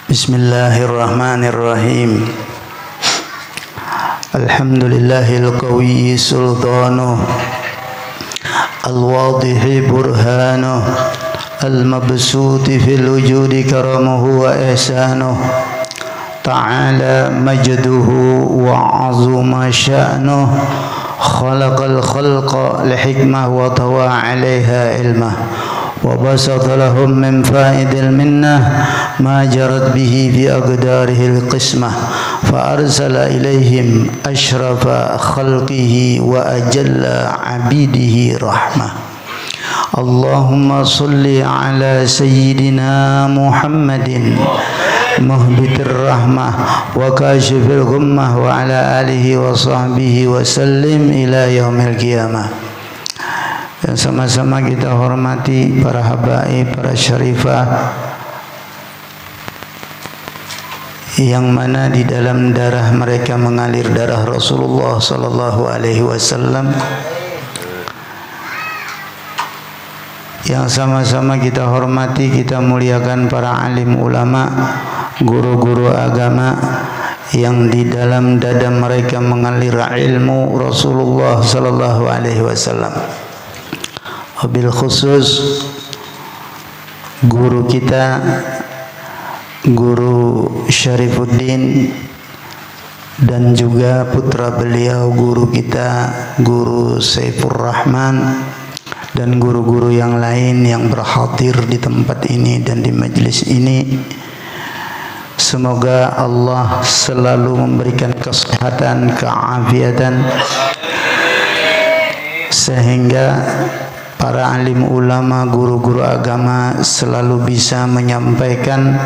Bismillahirrahmanirrahim. Alhamdulillahil qawiyyi sultanuh, al-wadihi burhanuh, al-mabsuti fil wujudi karamuhu wa ihsanuh. Ta'ala majduhu wa azuma sya'nuh. Khalaqal khalqa lihikmah wa tawa 'alaiha ilmah. وبسط لهم من فائد المنة ما جرت به في أقداره القسمة فأرسل إليهم أشرف خلقه وأجل عبيده رحمة. اللهم صل على سيدنا محمد مهبط الرحمة وكاشف الغمة وعلى آله وصحبه وسلم إلى يوم القيامة. Dan sama-sama kita hormati para habaib, para syarifah yang mana di dalam darah mereka mengalir darah Rasulullah sallallahu alaihi wasallam, yang sama-sama kita hormati, kita muliakan para alim ulama, guru-guru agama yang di dalam dada mereka mengalir ilmu Rasulullah sallallahu alaihi wasallam. Wabil khusus guru kita, Guru Syarifuddin, dan juga putra beliau guru kita, Guru Saifur Rahman, dan guru-guru yang lain yang berhadir di tempat ini dan di majelis ini. Semoga Allah selalu memberikan kesehatan, keafiatan, sehingga para alim ulama, guru-guru agama selalu bisa menyampaikan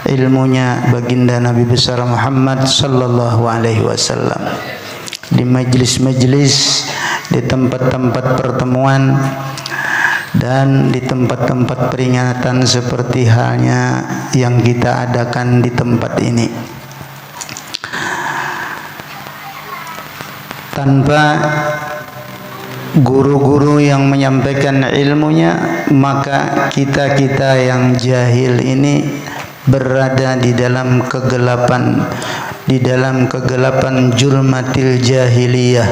ilmunya baginda Nabi besar Muhammad sallallahu alaihi wasallam di majlis-majlis, di tempat-tempat pertemuan, dan di tempat-tempat peringatan seperti halnya yang kita adakan di tempat ini. Tanpa guru-guru yang menyampaikan ilmunya, maka kita-kita yang jahil ini berada di dalam kegelapan, julmatil jahiliyah,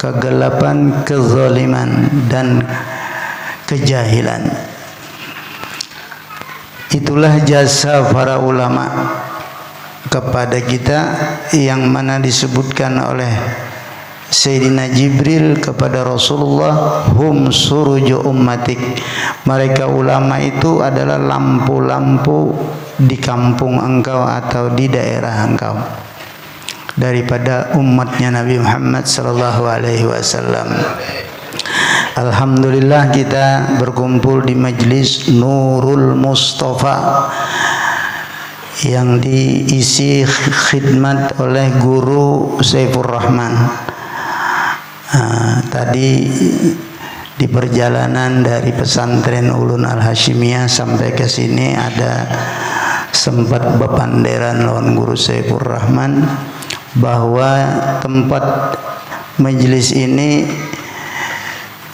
kegelapan kezaliman dan kejahilan. Itulah jasa para ulama kepada kita yang mana disebutkan oleh Sayyidina Jibril kepada Rasulullah, hum suruju ummatik. Mereka ulama itu adalah lampu-lampu di kampung engkau atau di daerah engkau daripada umatnya Nabi Muhammad sallallahu alaihi wasallam. Alhamdulillah kita berkumpul di majlis Nurul Mustafa yang diisi khidmat oleh Guru Saifur Rahman. Tadi di perjalanan dari pesantren Ulun Al-Hashimiyah sampai ke sini ada sempat bepanderan lawan Guru Saifur Rahman bahwa tempat majelis ini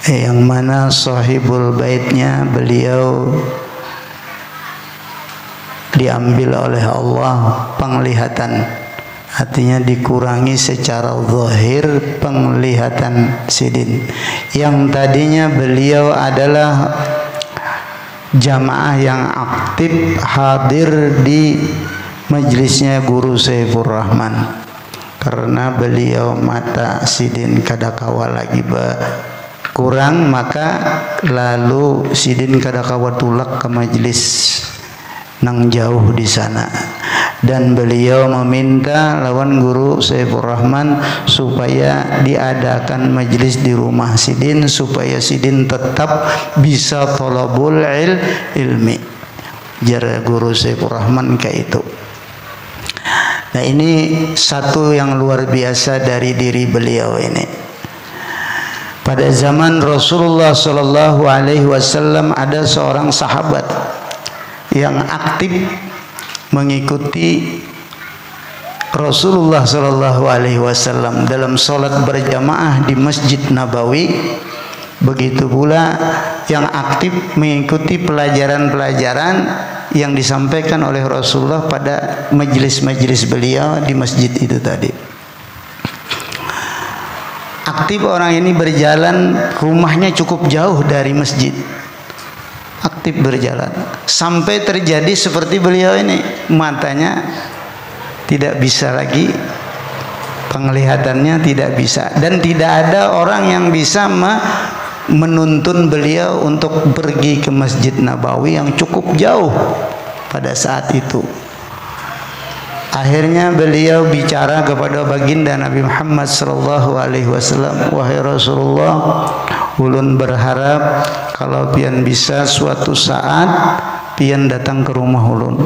yang mana sahibul baitnya beliau diambil oleh Allah penglihatan. Artinya dikurangi secara zahir penglihatan sidin. Yang tadinya beliau adalah jamaah yang aktif hadir di majelisnya Guru Saifur Rahman. Karena beliau mata sidin kadakawa lagi kurang, maka lalu sidin kadakawa tulak ke majelis nang jauh di sana. Dan beliau meminta lawan Guru Saifur Rahman supaya diadakan majelis di rumah sidin supaya sidin tetap bisa thalabul ilmi. Jar Guru Saifur Rahman kayak itu. Nah, ini satu yang luar biasa dari diri beliau ini. Pada zaman Rasulullah sallallahu alaihi wasallam ada seorang sahabat yang aktif mengikuti Rasulullah sallallahu alaihi wasallam dalam salat berjamaah di Masjid Nabawi. Begitu pula yang aktif mengikuti pelajaran-pelajaran yang disampaikan oleh Rasulullah pada majelis-majelis beliau di masjid itu tadi. Aktif orang ini berjalan, rumahnya cukup jauh dari masjid. Aktif berjalan sampai terjadi seperti beliau ini, matanya tidak bisa lagi, penglihatannya tidak bisa, dan tidak ada orang yang bisa menuntun beliau untuk pergi ke Masjid Nabawi yang cukup jauh pada saat itu. Akhirnya beliau bicara kepada baginda Nabi Muhammad sallallahu alaihi wasallam, wahai Rasulullah, ulun berharap kalau pian bisa suatu saat pian datang ke rumah ulun,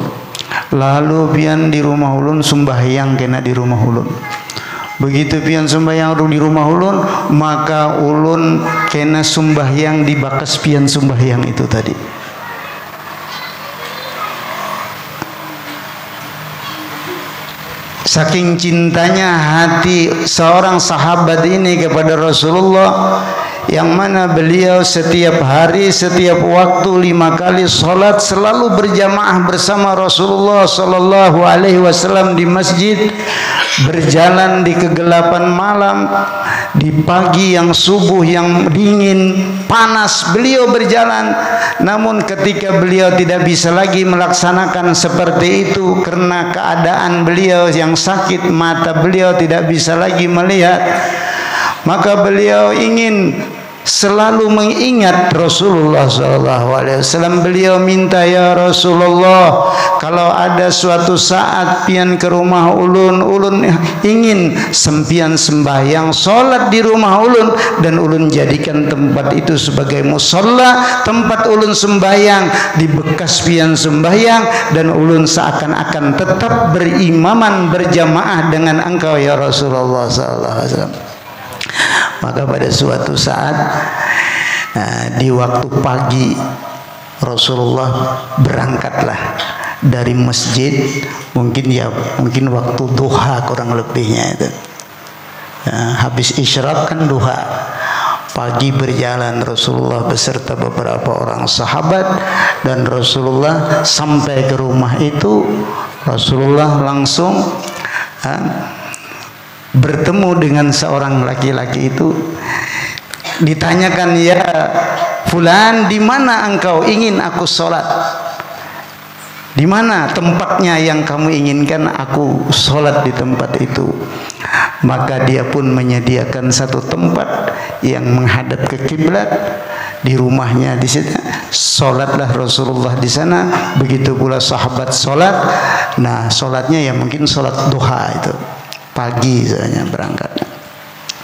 lalu pian di rumah ulun sembahyang kena di rumah ulun. Begitu pian sembahyang di rumah ulun, maka ulun kena sembahyang di bakas pian sembahyang itu tadi. Saking cintanya hati seorang sahabat ini kepada Rasulullah, yang mana beliau setiap hari, setiap waktu 5 kali sholat selalu berjamaah bersama Rasulullah sallallahu alaihi wasallam di masjid, berjalan di kegelapan malam, di pagi yang subuh yang dingin panas beliau berjalan. Namun ketika beliau tidak bisa lagi melaksanakan seperti itu karena keadaan beliau yang sakit, mata beliau tidak bisa lagi melihat, maka beliau ingin selalu mengingat Rasulullah SAW. Beliau minta, ya Rasulullah, kalau ada suatu saat pian ke rumah ulun, ulun ingin sempian sembahyang solat di rumah ulun, dan ulun jadikan tempat itu sebagai musola, tempat ulun sembahyang di bekas pian sembahyang, dan ulun seakan-akan tetap berimaman berjamaah dengan engkau ya Rasulullah SAW. Maka pada suatu saat di waktu pagi Rasulullah berangkatlah dari masjid, mungkin waktu duha kurang lebihnya itu. Habis isyraq kan duha. Pagi berjalan Rasulullah beserta beberapa orang sahabat, dan Rasulullah sampai ke rumah itu, Rasulullah langsung bertemu dengan seorang laki-laki itu. Ditanyakan, ya fulan, di mana engkau ingin aku sholat? Di mana tempatnya yang kamu inginkan aku sholat di tempat itu? Maka dia pun menyediakan satu tempat yang menghadap ke kiblat di rumahnya. Di situ sholatlah Rasulullah di sana. Begitu pula sahabat sholat. Nah, sholatnya ya mungkin sholat duha itu. Pagi saja berangkat,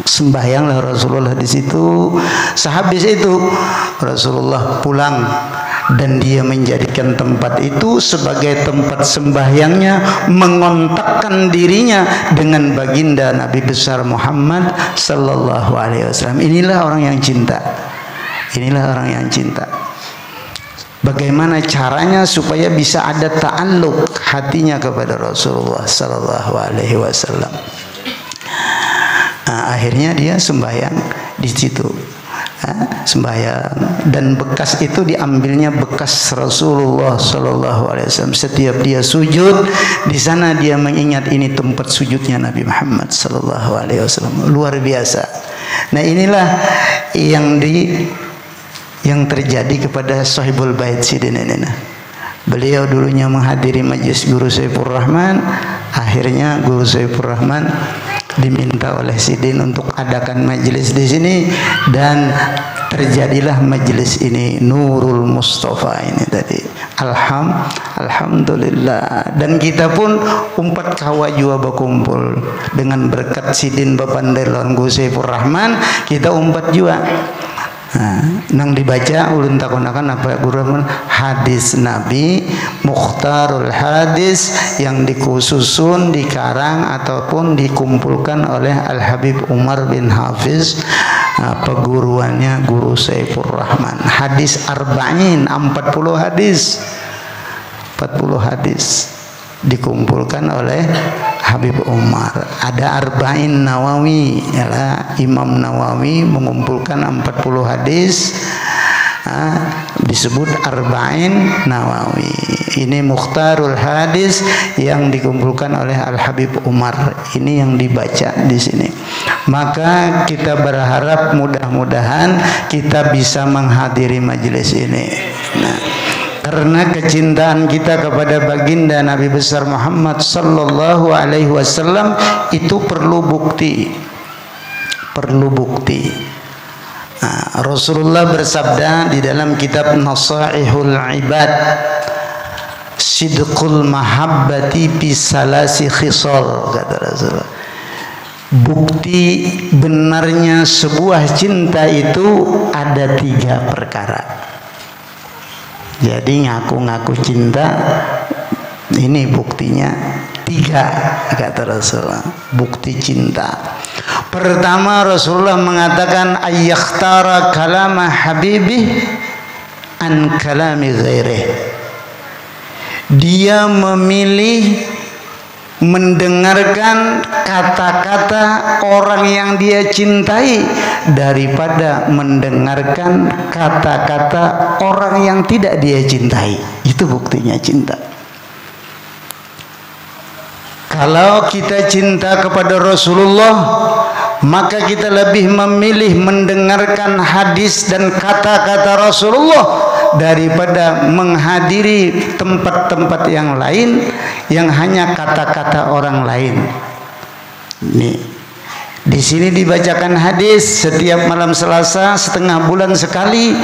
sembahyanglah Rasulullah di situ. Sehabis itu Rasulullah pulang, dan dia menjadikan tempat itu sebagai tempat sembahyangnya, mengontakkan dirinya dengan baginda Nabi besar Muhammad sallallahu alaihi wasallam. Inilah orang yang cinta. Inilah orang yang cinta. Bagaimana caranya supaya bisa ada ta'alluq hatinya kepada Rasulullah sallallahu alaihi wasallam. Akhirnya dia sembahyang di situ. Sembahyang, dan bekas itu diambilnya bekas Rasulullah sallallahu alaihi wasallam. Setiap dia sujud di sana, dia mengingat ini tempat sujudnya Nabi Muhammad sallallahu alaihi wasallam. Luar biasa. Nah, inilah yang terjadi kepada Sahibul Bait Sidin ini. Beliau dulunya menghadiri majlis Guru Saifur Rahman. Akhirnya Guru Saifur Rahman diminta oleh Sidin untuk adakan majlis di sini, dan terjadilah majlis ini, Nurul Mustafa ini tadi. Alhamdulillah. Dan kita pun umpat kawa jua berkumpul dengan berkat Sidin Bapandelon Guru Saifur Rahman, kita umpat jua. Nang dibaca ulun takunakan apa Guru Rahman, hadis Nabi, mukhtarul hadis yang dikhususun, dikarang ataupun dikumpulkan oleh Al Habib Umar bin Hafiz, peguruannya Guru Saifur Rahman. Hadis arba'in, 40 hadis, 40 hadis dikumpulkan oleh Habib Umar. Ada Arba'in Nawawi, ialah Imam Nawawi mengumpulkan 40 hadis. disebut Arba'in Nawawi. Ini Mukhtarul Hadis yang dikumpulkan oleh Al Habib Umar. Ini yang dibaca di sini. Maka kita berharap mudah-mudahan kita bisa menghadiri majelis ini. Nah, karena kecintaan kita kepada baginda Nabi besar Muhammad sallallahu alaihi wasallam itu perlu bukti. Perlu bukti. Nah, Rasulullah bersabda di dalam kitab Nasaihul Ibad, sidqul mahabbati bisalasi khisal, kata Rasulullah. Bukti benarnya sebuah cinta itu ada 3 perkara. Jadi ngaku-ngaku cinta ini buktinya 3, kata Rasulullah. Bukti cinta. Pertama, Rasulullah mengatakan ayyakhtara kalama habibih an kalami ghairih. Dia memilih mendengarkan kata-kata orang yang dia cintai daripada mendengarkan kata-kata orang yang tidak dia cintai. Itu buktinya cinta. Kalau kita cinta kepada Rasulullah, maka kita lebih memilih mendengarkan hadis dan kata-kata Rasulullah daripada menghadiri tempat-tempat yang lain yang hanya kata-kata orang lain. Nih, di sini dibacakan hadis setiap malam Selasa setengah bulan sekali.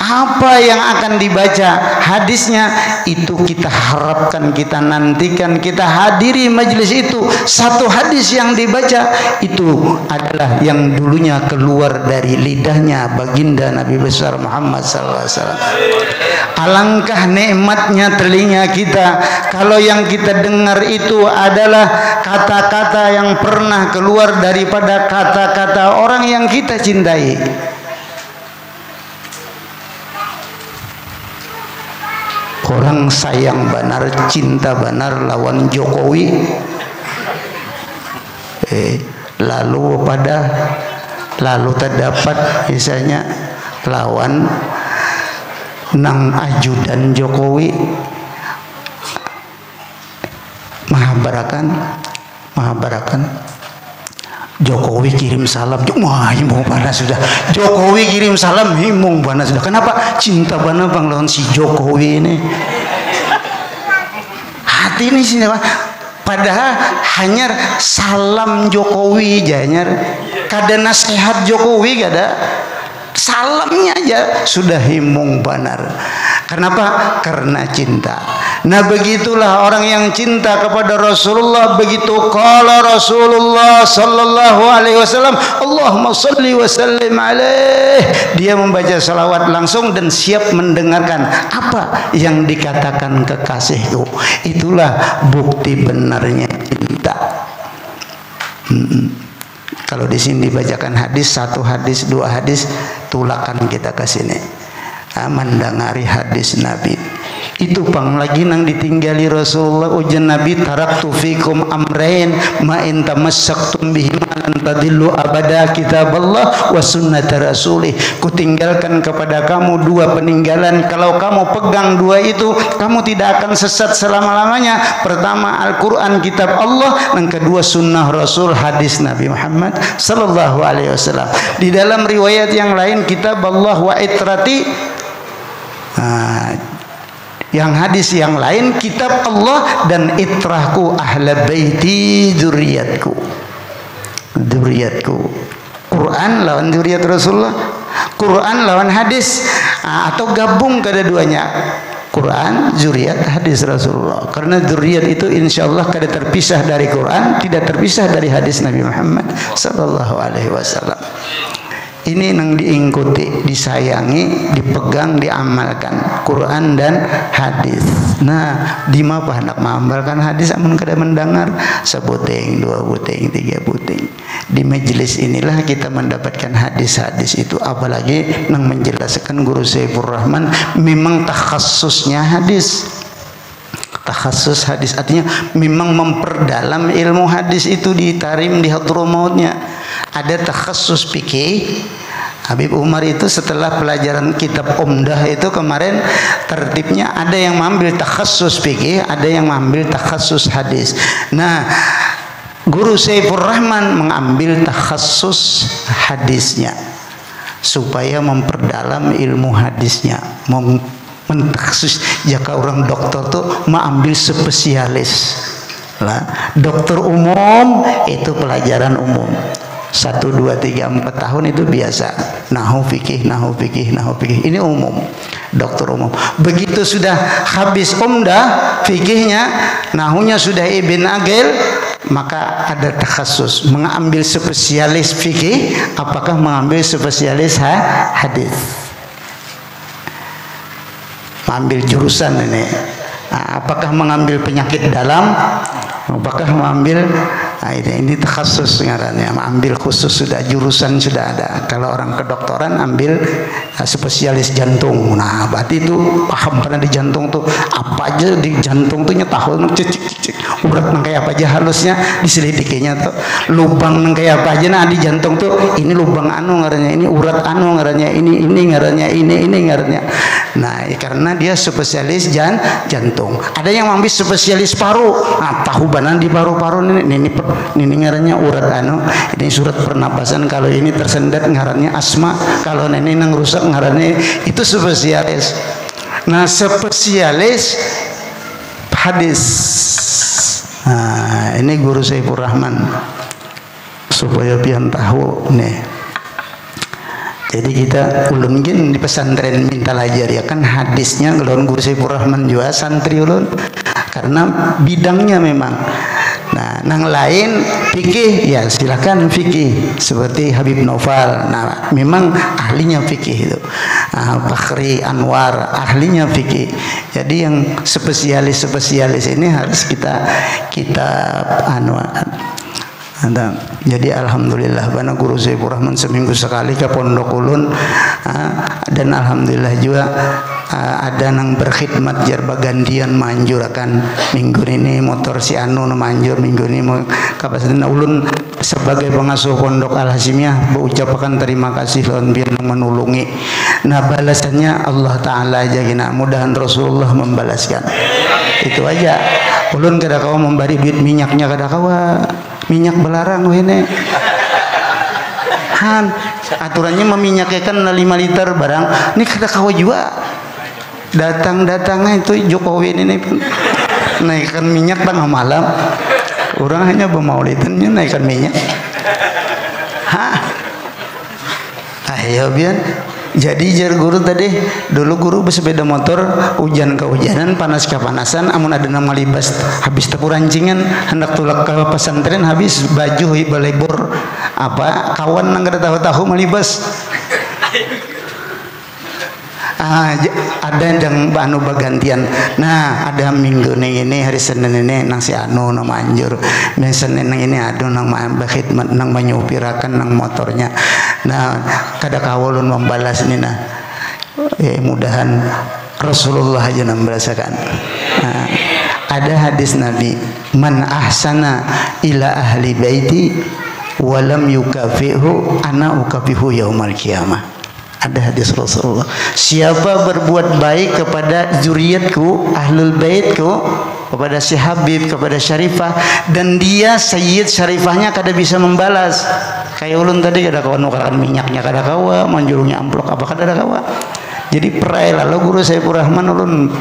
Apa yang akan dibaca hadisnya itu kita harapkan, kita nantikan, kita hadiri majelis itu. Satu hadis yang dibaca itu adalah yang dulunya keluar dari lidahnya baginda Nabi besar Muhammad SAW. Alangkah nikmatnya telinga kita kalau yang kita dengar itu adalah kata-kata yang pernah keluar daripada kata-kata orang yang kita cintai. Orang sayang benar, cinta benar lawan Jokowi, lalu terdapat misalnya lawan nang ajudan Jokowi, Mahabarakan Jokowi kirim salam, wah himung panas sudah. Jokowi kirim salam, himung panas sudah. Kenapa? Cinta bana bang lawan si Jokowi ini. Hati ini sih, padahal hanya salam Jokowi, janyar. Kada nasihat Jokowi, kada. Salamnya aja sudah himung banar. Kenapa? Karena cinta. Nah, begitulah orang yang cinta kepada Rasulullah. Begitu qala Rasulullah sallallahu alaihi wasallam, Allahumma shalli wa sallim alaih. Dia membaca salawat langsung dan siap mendengarkan apa yang dikatakan kekasihku. Itulah bukti benarnya cinta. Kalau di sini dibacakan hadis, 1 hadis, 2 hadis, tulakan kita ke sini. Mendengari hadis Nabi. Itu pang lagi nang ditinggali Rasulullah, ujian Nabi, taraktu fikum amrain ma in tamassaktum bihima lan tadillu abada, kitaballah wa sunnat rasulih. Kutinggalkan kepada kamu 2 peninggalan, kalau kamu pegang 2 itu kamu tidak akan sesat selama-lamanya. Pertama Al-Quran, kitab Allah, yang kedua sunnah Rasul, hadis Nabi Muhammad sallallahu alaihi wasallam. Di dalam riwayat yang lain, kitab Allah wa itrati, yang hadis yang lain, kitab Allah dan itrahku, ahla baiti, dzurriyyatku. Quran lawan dzurriyyat Rasulullah, Quran lawan hadis, atau gabung kedua-duanya, Quran, dzurriyyat, hadis Rasulullah. Karena dzurriyyat itu insyaallah kada terpisah dari Quran, tidak terpisah dari hadis Nabi Muhammad sallallahu alaihi wasallam. Ini yang diikuti, disayangi, dipegang, diamalkan, Quran dan hadis. Nah, di mana hendak mengamalkan hadis, amun kada mendengar, 1 buting, 2 buting, 3 buting. Di majelis inilah kita mendapatkan hadis-hadis itu. Apalagi yang menjelaskan Guru Saifur Rahman memang takhasusnya hadis. Takhasus hadis artinya memang memperdalam ilmu hadis itu di Tarim, di Hadramautnya. Ada takhasus fikih, Habib Umar itu setelah pelajaran kitab Umdah itu kemarin tertibnya ada yang mengambil takhassus fikih, ada yang mengambil takhassus hadis. Nah, Guru Saifur Rahman mengambil takhassus hadisnya supaya memperdalam ilmu hadisnya, mentaksus. Jika orang dokter tuh mengambil spesialis lah. Dokter umum itu pelajaran umum 1, 2, 3, 4 tahun itu biasa. Nahu fikih, nahu fikih, nahu fikih. Ini umum, dokter umum. Begitu sudah habis umdah fikihnya, nahunya sudah Ibn Agil, maka ada takhasus, mengambil spesialis fikih, apakah mengambil spesialis hadis. Mengambil jurusan ini. Nah, apakah mengambil penyakit dalam, apakah mengambil ini takhasus ngarannya, mengambil khusus, sudah jurusan sudah ada. Kalau orang kedokteran ambil spesialis jantung. Nah, berarti itu paham karena di jantung tuh apa aja di jantung tuh nyetahul urat nang kayak apa aja halusnya diselidikinya tuh, lubang nang kayak apa aja nah di jantung tuh ini lubang anu ngarannya, ini urat anu ngarannya, ini ngarannya, ini ngarannya. Nah, karena dia spesialis jantung. Ada yang ngambil spesialis paru. Nah, tahu banan di paru-paru ini ngarannya urat anu, ini surat pernapasan, kalau ini tersendat ngarannya asma, kalau ini nang rusak ngarannya, itu spesialis. Nah, spesialis hadis. Nah, ini Guru Saifur Rahman supaya pian tahu nih. Jadi kita ulun gin di pesantren minta lajar ya kan hadisnya ulun Guru Saifur Rahman juga santri ulun karena bidangnya memang. Nah, nang lain fikih ya silakan fikih seperti Habib Noval. Nah, memang ahlinya fikih itu. Fakhri Anwar ahlinya fikih. Jadi yang spesialis ini harus kita jadi alhamdulillah bana Guru Saifur Rahman seminggu sekali ke pondok ulun, dan alhamdulillah juga ada nang berkhidmat jarba gantian manjur akan minggu ini motor si anu manjur minggu ini mau kapasitas ulun sebagai pengasuh pondok Al Hasimiyah mengucapkan terima kasih lawan biar menulungi. Nah, balasannya Allah Taala aja gina, mudahan Rasulullah membalaskan. Itu aja. Ulun kada kawa memberi duit minyaknya, kada kawa minyak belarang wene. Aturannya meminyakekan 5 liter barang. Ini kada kawa juga. Datang-datangnya itu Jokowi ini naikkan minyak tengah malam. Orang hanya bermaulidannya naikkan minyak. Ayo biar. Jadi jar guru tadi, dulu guru bersepeda motor, hujan kehujanan, panas kepanasan, amun ada nama libas, habis tepu rancingan, hendak tulak ke pesantren, habis baju balebor, apa kawan nang kada tahu-tahu malibas. Ada yang anu bagantian. Nah, ada minggu ini hari Senin ini nang si anu nang manjur. Dan Senin nang ini adu nang khidmat nang menyupirakan nang motornya. Nah, kada kawulun membalas ini nah. Mudahan Rasulullah aja nang merasakan. Nah, ada hadis Nabi, man ahsana ila ahli baiti walam yukafihu ana ukafihu yaumal qiyamah. Ada hadis Rasulullah, siapa berbuat baik kepada zuriatku, ahlul baitku, kepada si Habib, kepada Syarifah, dan dia Sayyid Syarifahnya kada bisa membalas. Kayak ulun tadi kada kawa nukarkan minyaknya kada kawa, manjurungnya amplok apa kada kawa. Jadi perai lalu Guru Saifur Rahman ulun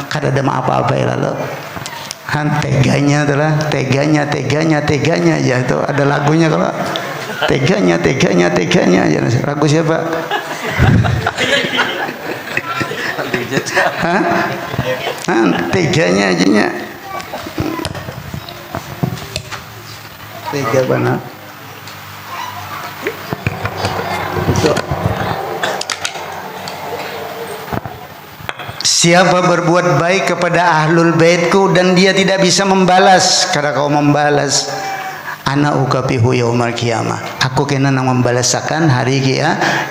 kada ada apa-apa lalu. Teganya adalah teganya ya itu ada lagunya kalau teganya jangan ragu siapa? Teganya aja nya tega banget. Siapa berbuat baik kepada ahlul baitku dan dia tidak bisa membalas, kada kau membalas, ana ukapihu yaumal qiyamah, aku kena nang membalasakan hari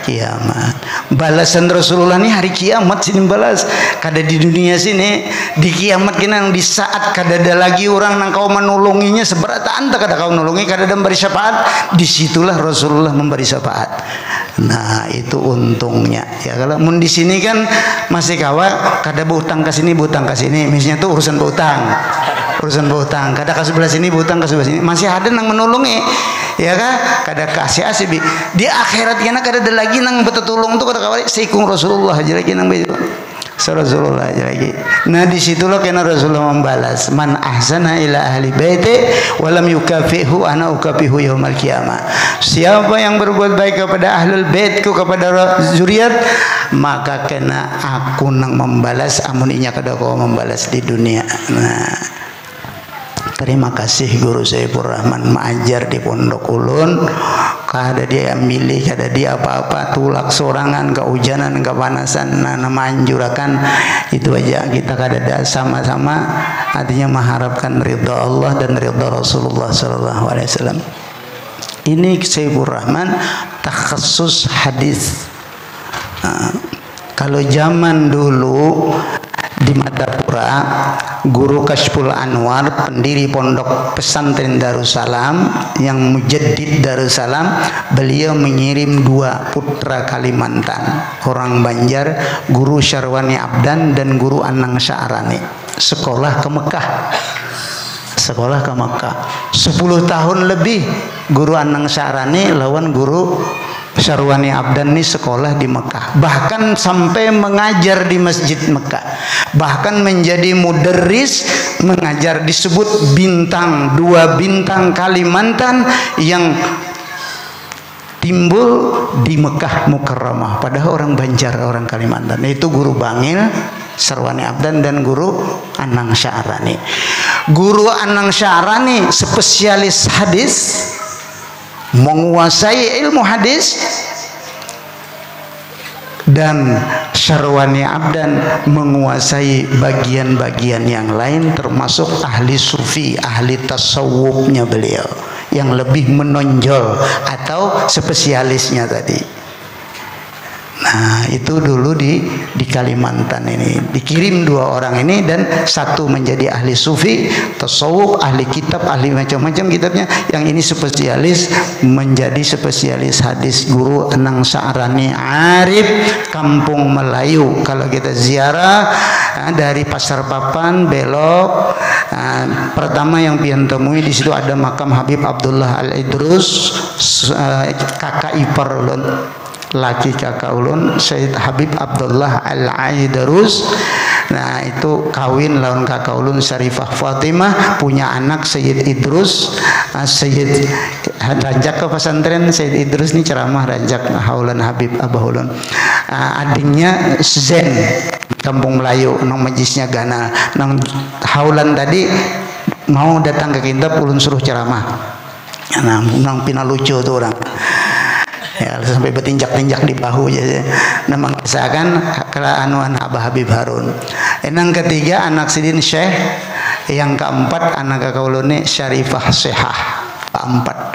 kiamat. Balasan Rasulullah ini hari kiamat sini balas, kada di dunia sini. di kiamat kena di saat kadada lagi orang nang kau menolonginya seberata anta kada kau nolongi kadada memberi syafaat, disitulah Rasulullah memberi syafaat. Nah itu untungnya ya. Kalau mun di sini kan masih kawa kada berutang ke sini berutang ke sini, misalnya tuh urusan berutang kada ke sebelah sini berutang ke sebelah sini, masih ada nang menolongi ya kan, kada kasih asibi di akhirat kena kada ada lagi nang betulung tuh kada kawali seikung Rasulullah aja lagi nang begitu. Rasulullah aja lagi. Nah disitulah kena Rasulullah membalas, man ahsana ila ahli baiti walam yukafihu ana ukafihu yaumal qiyamah. Siapa yang berbuat baik kepada ahlul baitku, kepada zuriat, maka kena aku nang membalas amun inya kada kau membalas di dunia. Nah terima kasih guru Saifur Rahman mengajar di pondok ulun, kada dia milih, kada dia apa-apa, tulak sorangan, kehujanan, kepanasan, nah manjurakan itu aja kita kada sama-sama artinya mengharapkan ridha Allah dan ridha Rasulullah sallallahu alaihi wasallam. Ini Saifur Rahman takhasus hadis. Nah, kalau zaman dulu di Madapura, Guru Kashful Anwar, pendiri pondok pesantren Darussalam yang mujaddid Darussalam, beliau mengirim 2 putra Kalimantan, orang Banjar, Guru Syarwani Abdan dan Guru Anang Sya'rani, sekolah ke Mekah. 10 tahun lebih Guru Anang Sya'rani lawan Guru Syarwani Abdan ini sekolah di Mekah, bahkan sampai mengajar di Masjid Mekah, bahkan menjadi mudarris mengajar, disebut bintang 2 bintang Kalimantan yang timbul di Mekah Mukarramah, padahal orang Banjar, orang Kalimantan. Itu Guru Bangil, Syarwani Abdan dan Guru Anang Sya'rani. Guru Anang Sya'rani spesialis hadis, menguasai ilmu hadis, dan Syarwani Abdan menguasai bagian-bagian yang lain, termasuk ahli sufi, ahli tasawufnya beliau yang lebih menonjol atau spesialisnya tadi. Nah itu dulu di Kalimantan ini dikirim 2 orang ini, dan 1 menjadi ahli sufi, tasawuf, ahli kitab, ahli macam-macam kitabnya. Yang ini spesialis menjadi spesialis hadis. Guru Anang Sya'rani Arif, Kampung Melayu. Kalau kita ziarah dari Pasar Papan belok, pertama yang pian temui di situ ada makam Habib Abdullah Al-Idrus, kakak ipar ulun, laki kakak ulun, Syed Habib Abdullah Al-Idrus. Nah itu kawin lawan kakak ulun Syarifah Fatimah, punya anak Syed Idrus. Syed ranjak ke pesantren Syed Idrus ini ceramah ranjak haulan Habib Abah ulun. Adiknya Zen, Kampung Melayu, nang majlisnya Gana, nang haulan tadi mau datang ke kitab ulun suruh ceramah. Nang pina lucu tuh orang. Ya, sampai bertinjak-tinjak di bahu aja. Nah, mengisahkan anuan Abah Habib Harun. Yang ketiga anak Sidin Syekh, yang keempat anak kakak ulun Syarifah Syehah, keempat.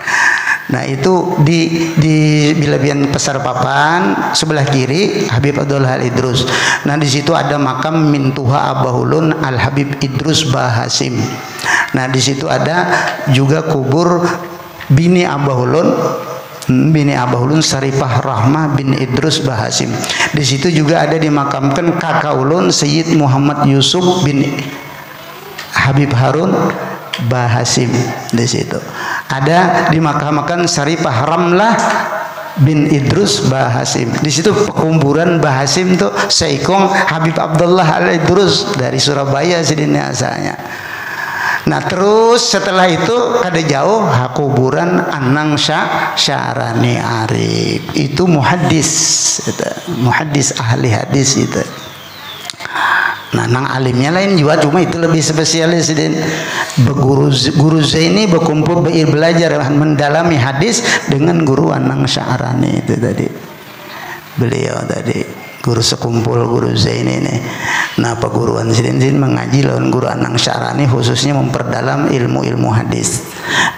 Nah itu di Bilabian Pasar Papan sebelah kiri Habib Abdullah Al-Idrus. Nah di situ ada makam Mintuha Abah Ulun Al Habib Idrus Bahasim. Nah di situ ada juga kubur bini Abah Ulun, bini Abah Ulun Syarifah Rahmah bin Idrus Bahasim. Di situ juga ada dimakamkan kakak ulun Sayyid Muhammad Yusuf bin Habib Harun Bahasim. Di situ ada dimakamkan Syarifah Ramlah bin Idrus Bahasim. Di situ pekuburan Bahasim tuh seikong Habib Abdullah Al-Idrus dari Surabaya sini asalnya. Nah terus setelah itu kada jauh kuburan Anang Sya'rani Arif, itu muhaddis, muhaddis ahli hadis itu. Nah nang alimnya lain juga, cuma itu lebih spesialis. Guru Zaini berkumpul belajar mendalami hadis dengan guru Anang Sya'rani itu tadi, beliau tadi. guru sekumpul guru Zaini ini. Nah perguruan Sidin mengaji lawan guru Anang Syarani khususnya memperdalam ilmu-ilmu hadis.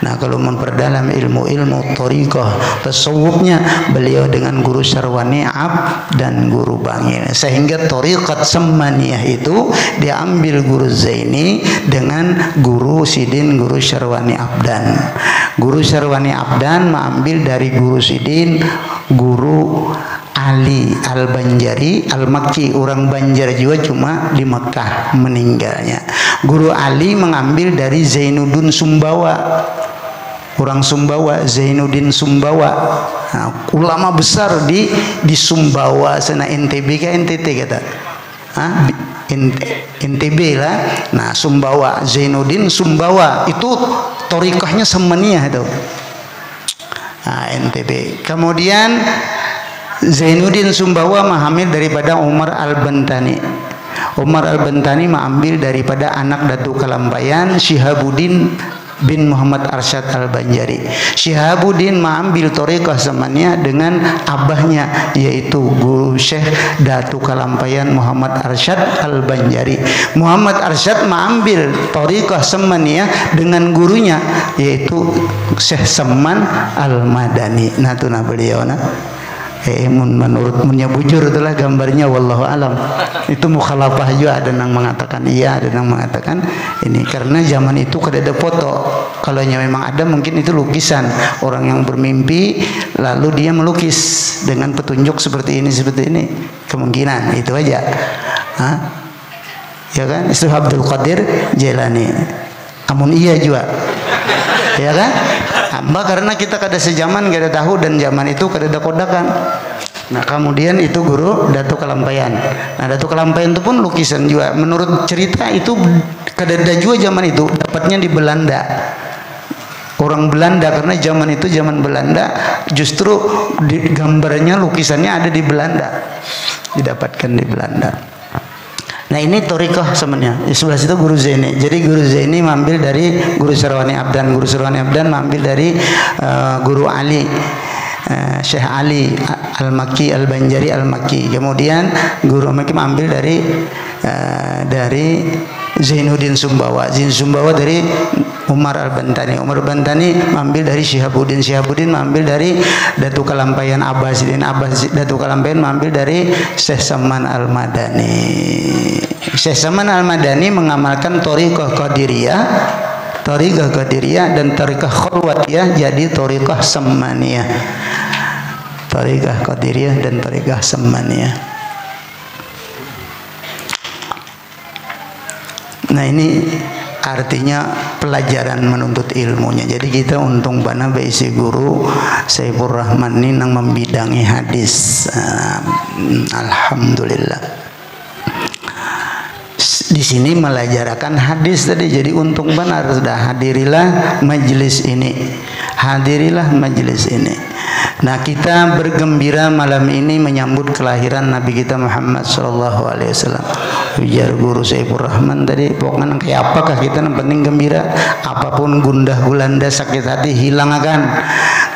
Nah kalau memperdalam ilmu-ilmu thariqah tasawufnya beliau dengan guru Syarwani Ab dan guru Bangil, sehingga thariqat Samaniyah itu diambil guru Zaini dengan guru Sidin guru Syarwani Abdan. Guru Syarwani Abdan mengambil dari guru Sidin guru Ali Al-Banjari Al-Makki, orang Banjar juga cuma di Mekah meninggalnya. Guru Ali mengambil dari Zainuddin Sumbawa, orang Sumbawa, Zainuddin Sumbawa. Nah, ulama besar di Sumbawa sana NTB ke NTT kata. NTB lah. Nah, Sumbawa, Zainuddin Sumbawa itu thariqahnya Samaniyah itu. Nah, NTB. Kemudian Zainuddin Sumbawa mengambil daripada Umar Al-Bantani. Umar Al-Bantani mengambil daripada anak Datuk Kalampayan Syihabuddin bin Muhammad Arsyad Al-Banjari. Syihabuddin mengambil thariqah Samaniyah dengan abahnya yaitu guru Syekh Datuk Kalampayan Muhammad Arsyad Al-Banjari. Muhammad Arsyad mengambil thariqah Samaniyah dengan gurunya yaitu Syekh Saman Al-Madani. Nah tu nah beliau nah. Menurut punya bujur itulah gambarnya, wallahu alam. Itu mukhalafah juga, ada yang mengatakan iya, ada yang mengatakan ini, karena zaman itu kada ada foto. Kalau memang ada mungkin itu lukisan orang yang bermimpi lalu dia melukis dengan petunjuk seperti ini kemungkinan itu aja. Ya kan, itu Abdul Qadir Jailani. Amun iya juga. Ya kan? Mbak, karena kita kada sejaman, kada tahu, dan zaman itu kada ada kodakan. Nah kemudian itu guru Datuk Kalampayan. Nah Datuk Kalampayan itu pun lukisan juga. Menurut cerita itu kada ada juga zaman itu, dapatnya di Belanda. Orang Belanda, karena zaman itu zaman Belanda, justru di gambarnya lukisannya ada di Belanda, didapatkan di Belanda. Nah ini thariqah sebenarnya. Di sebelah situ guru Zaini. Jadi guru Zaini mengambil dari guru Syarwani Abdan. Guru Syarwani Abdan mengambil dari guru Ali, Syekh Ali Al-Makki Al-Banjari Al-Makki. Kemudian guru Makki mengambil dari Zainuddin Sumbawa. Zainuddin Sumbawa dari Umar Al-Bantani. Umar Al-Bantani mengambil dari Syihabuddin. Syihabuddin mengambil dari Datuk Kalampayan Abbasidin. Datuk Kalampayan mengambil dari Syekh Saman Al-Madani. Syekh Saman Al-Madani mengamalkan thariqah Qadiriyah, dan thariqah Khalwatiyah jadi thariqah Samaniyah. Thariqah Qadiriyah dan thariqah Samaniyah. Nah ini artinya pelajaran menuntut ilmunya. Jadi kita untung bana beisi guru Saifur Rahman ini nang membidangi hadis. Alhamdulillah. Di sini melajarakan hadis tadi. Jadi untung bana harus dah hadirilah majelis ini. Hadirilah majelis ini. Nah kita bergembira malam ini menyambut kelahiran Nabi kita Muhammad sallallahu alaihi wasallam. Ujar guru Saifur Rahman tadi, pokoknya kayak apakah kita yang penting gembira, apapun gundah gulanda sakit hati hilang akan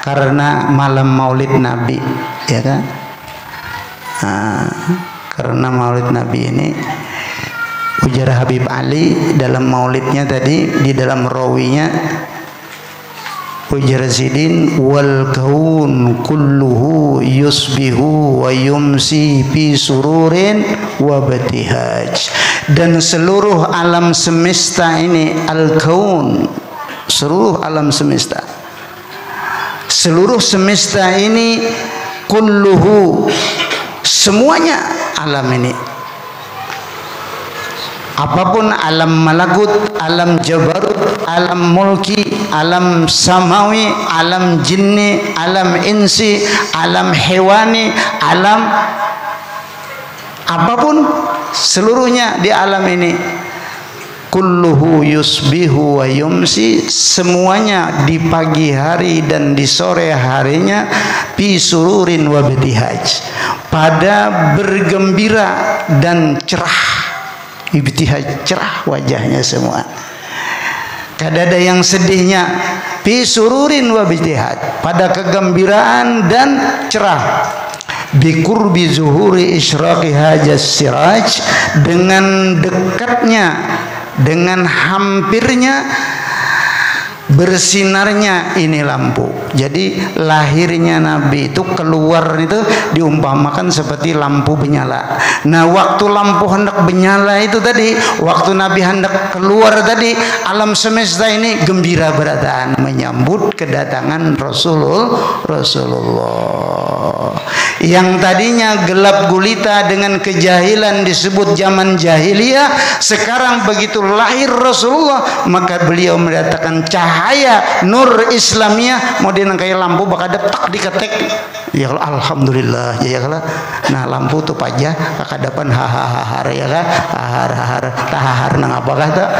karena malam Maulid Nabi, ya kan? Karena Maulid Nabi ini ujar Habib Ali dalam maulidnya tadi, di dalam rawinya ujar Sidin, wal kaun kulluhu yusbihu wa yumsi fi sururin wa batihaj. Dan seluruh alam semesta ini, al kaun, seluruh alam semesta, seluruh semesta ini, kulluhu, semuanya alam ini, apapun alam malakut, alam jabarut, alam mulki, alam samawi, alam jinni, alam insi, alam hewani, alam apapun seluruhnya di alam ini, kulluhu yusbihu wa yumsi, semuanya di pagi hari dan di sore harinya, fi sururin wa bitihaj, pada bergembira dan cerah. Ibtihaj, cerah wajahnya semua. Kada ada yang sedihnya. Fi sururin wa ibtihaj, pada kegembiraan dan cerah. biqurbi zuhuri isyraqi hajas siraj, dengan dekatnya, dengan hampirnya bersinarnya ini lampu. Jadi lahirnya Nabi itu keluar itu diumpamakan seperti lampu menyala. Nah, waktu lampu hendak menyala itu tadi, waktu Nabi hendak keluar tadi, alam semesta ini gembira berataan menyambut kedatangan Rasulullah. Yang tadinya gelap gulita dengan kejahilan disebut zaman jahiliyah, sekarang begitu lahir Rasulullah maka beliau mendatangkan cahaya nur Islamiyah, modern kayak lampu bakal detak diketek. Ya alhamdulillah ya kalau nah lampu tu pajah kakadapan hahahar ya kan hahar nang apakah tak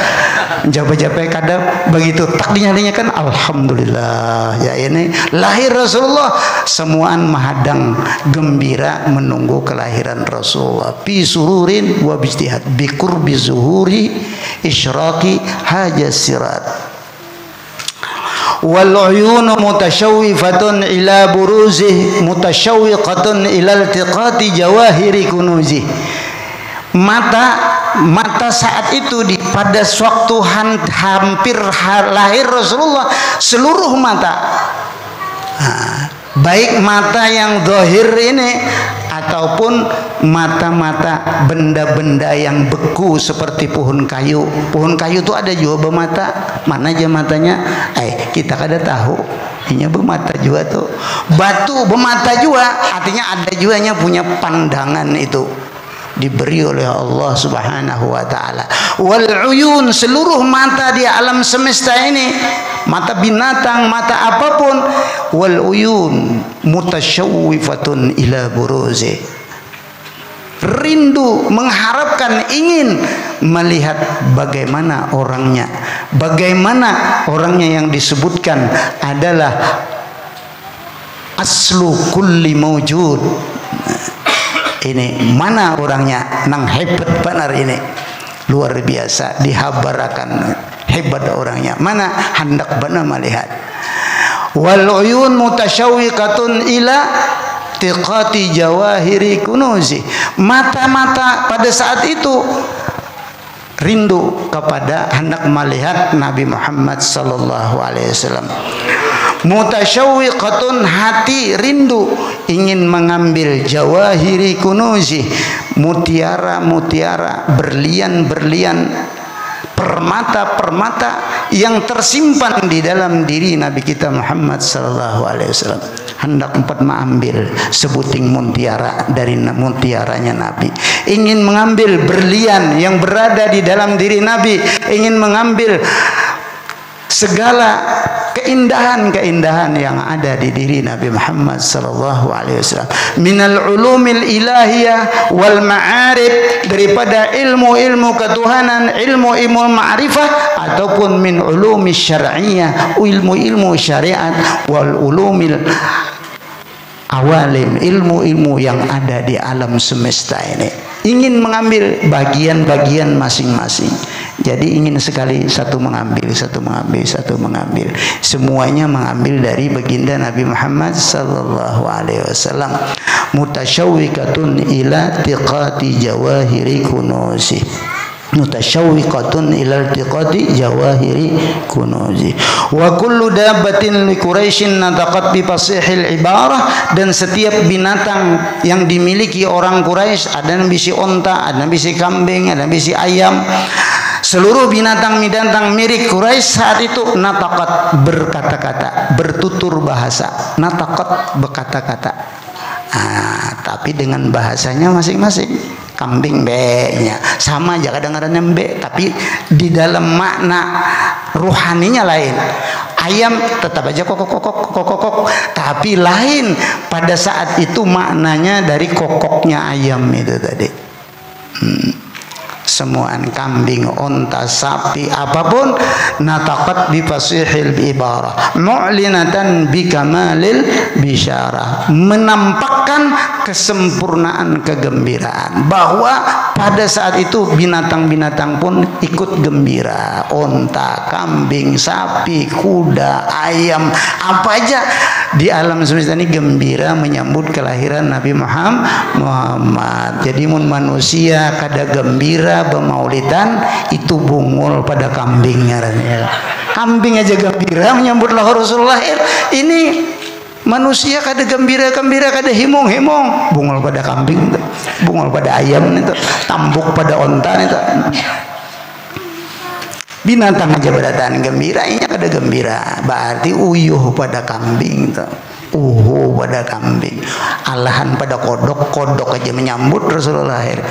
jabe-jabe kadap begitu tak dinyalinya kan alhamdulillah ya ini lahir Rasulullah, semuaan mahadang gembira menunggu kelahiran Rasulullah. Bi sururin wa bijtihad bi qurbi zuhuri isyraqi hajas sirat wal uyunu mutashawwifatun ila buruzih mutashawwiqatun ila iltiqati jawahiri kunuzih. Mata saat itu pada waktu hampir lahir Rasulullah, seluruh mata, baik mata yang zahir ini ataupun mata-mata benda-benda yang beku seperti pohon kayu. Pohon kayu itu ada juga bermata. Mana aja matanya? Kita kada tahu. Ini bermata juga tuh. Batu bermata juga. Artinya ada juga yang punya pandangan itu. Diberi oleh Allah Subhanahu wa taala. Wal uyun, seluruh mata di alam semesta ini, mata binatang, mata apapun, wal uyun mutasyawwifatun ila buruzi, rindu, mengharapkan, ingin melihat bagaimana orangnya. Bagaimana orangnya yang disebutkan adalah aslu kulli mawjud. Ini mana orangnya nang hebat benar ini, luar biasa, dihabarakan hebat orangnya, mana hendak benar melihat. Wal uyun mutasyawwiqatun ila tiqati jawahiri kunuzi, mata-mata pada saat itu rindu kepada hendak melihat Nabi Muhammad sallallahu alaihi wasallam. Mutasyawwiqatun, hati rindu ingin mengambil jawahiri kunuzi, mutiara-mutiara, berlian-berlian, permata-permata yang tersimpan di dalam diri Nabi kita Muhammad sallallahu alaihi wasallam. Hendak empat mengambil sebuting mutiara dari mutiaranya Nabi, ingin mengambil berlian yang berada di dalam diri Nabi, ingin mengambil segala keindahan-keindahan yang ada di diri Nabi Muhammad sallallahu alaihi wasallam. Minal ulumil ilahiyah wal ma'arif, daripada ilmu-ilmu ketuhanan, ilmu-ilmu ma'rifah, ataupun min ulumi syar'iyyah, ilmu-ilmu syariat, wal ulumil awalim, ilmu-ilmu yang ada di alam semesta ini. Ingin mengambil bagian-bagian masing-masing. Jadi ingin sekali satu mengambil, satu mengambil, satu mengambil. Semuanya mengambil dari baginda Nabi Muhammad sallallahu alaihi wasallam. Mutasyawwiqatun ila tiqati jawahiri kunuzi. Mutasyawwiqatun ila tiqati jawahiri kunuzi. Wa kullu dabbatin li Quraisyin nataqat bi fasihil ibarah, dan setiap binatang yang dimiliki orang Quraisy, ada yang bisi onta, ada yang bisi kambing, ada yang bisi ayam, seluruh binatang-binatang milik Quraisy saat itu nataqat, berkata-kata, bertutur bahasa. Nataqat, berkata-kata. Tapi dengan bahasanya masing-masing. Kambing be-nya sama aja, kadang-kadang be, tapi di dalam makna ruhaninya lain. Ayam tetap aja kokok, tapi lain pada saat itu maknanya dari kokoknya ayam itu tadi. Semuaan kambing, onta, sapi, apapun, nataqat bi fasihil ibarah mu'linatan bi kamalil bisyarah, menampakkan kesempurnaan kegembiraan bahwa pada saat itu binatang-binatang pun ikut gembira. Onta, kambing, sapi, kuda, ayam, apa aja di alam semesta ini gembira menyambut kelahiran Nabi Muhammad. Jadi mun manusia kada gembira bemaulidan itu bungul pada kambing ngarannya. Kambing aja gembira menyambut lahir Rasulullah. Ini manusia kada gembira kada himung bungul pada kambing, bungul pada ayam itu, tambuk pada onta itu. Binatang aja berataan gembira, ini kada gembira, berarti uyuh pada kambing itu, pada kambing, alahan pada kodok aja menyambut Rasulullah lahir.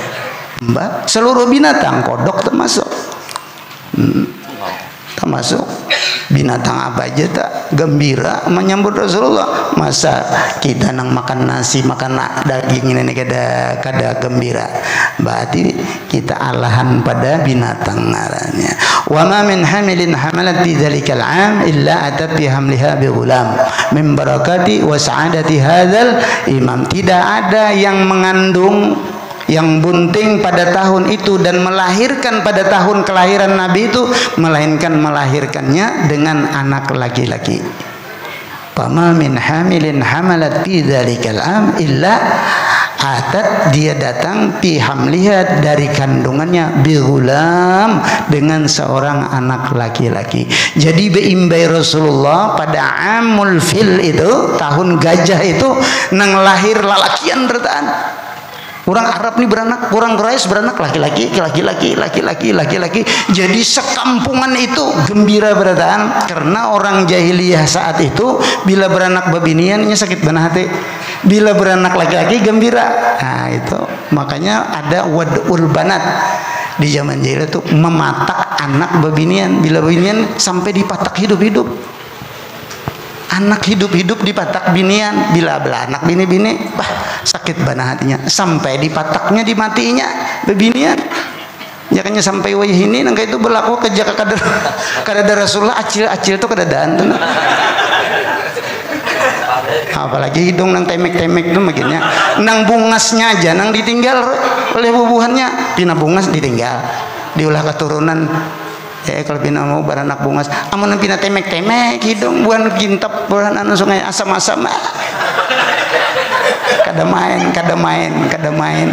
Mbak, seluruh binatang kodok termasuk. Termasuk binatang apa aja tak gembira menyambut Rasulullah. Masa kita nang makan nasi makan daging ini kada gembira, berarti kita alahan pada binatang ngarannya. Wa ma min hamilin hamalat bi dzalikal am illa atat bi hamliha bi ghulam min barakati wa sa'adati hadzal imam. Tidak ada yang mengandung, yang bunting pada tahun itu dan melahirkan pada tahun kelahiran Nabi itu, melainkan melahirkannya dengan anak laki-laki. Fama min hamilin hamalat fi dzalikal am illa atat, dia datang fi hamliha dari kandungannya bi ghulam dengan seorang anak laki-laki. Jadi beimbai Rasulullah pada amul fil itu, tahun gajah itu, nang lahir lalakian bertaan. Orang Arab nih beranak, orang Quraisy beranak laki-laki. Jadi sekampungan itu gembira berataan, karena orang jahiliyah saat itu bila beranak babiniannya sakit benar hati, bila beranak laki-laki gembira. Nah itu makanya ada wad'ul banat di zaman jahiliyah itu, mematak anak babinian. Bila babinian sampai dipatak hidup-hidup, anak hidup-hidup dipatak binian, bila anak bini-bini sakit bana hatinya, sampai dipataknya dimatinya bebinian. Jakanya sampai wayah ini nangka itu berlaku kerja kada Rasulullah acil itu kada daan tuh. Apalagi hidung nang temek-temek tuh begini, nang bungasnya aja nang ditinggal oleh bubuhannya, pina bungas ditinggal, diulah keturunan. Kalau pina mau beranak bungas, amun pina temek-temek hidung buan kintap buan anu sungai asam-asam. Kada main.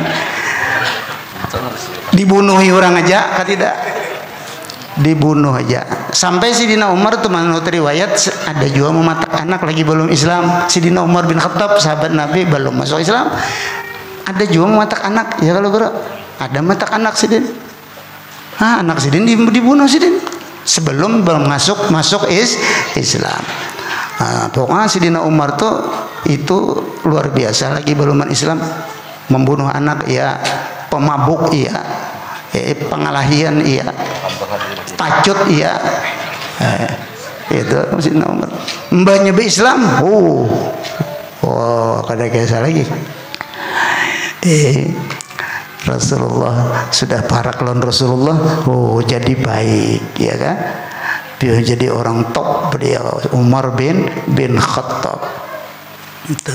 Dibunuhi orang aja, tidak dibunuh aja. Sampai Sidina Umar tuh menurut riwayat ada juga mematak anak lagi belum Islam. Sidina Umar bin Khattab sahabat Nabi belum masuk Islam, ada juga mematak anak. Ya kalau bro, ada matak anak Sidin. Anak Sidin dibunuh Sidin sebelum belum masuk Islam. Pokoknya Sidina Umar tuh itu luar biasa, lagi belum Islam, membunuh anak ya, pemabuk iya, pengalahian iya, pacut iya, itu Sidina Umar. Mbaknya be Islam, kada kisah lagi. Rasulullah sudah para klon Rasulullah, jadi baik, ya kan? Dia jadi orang top beliau, Umar bin Khattab itu.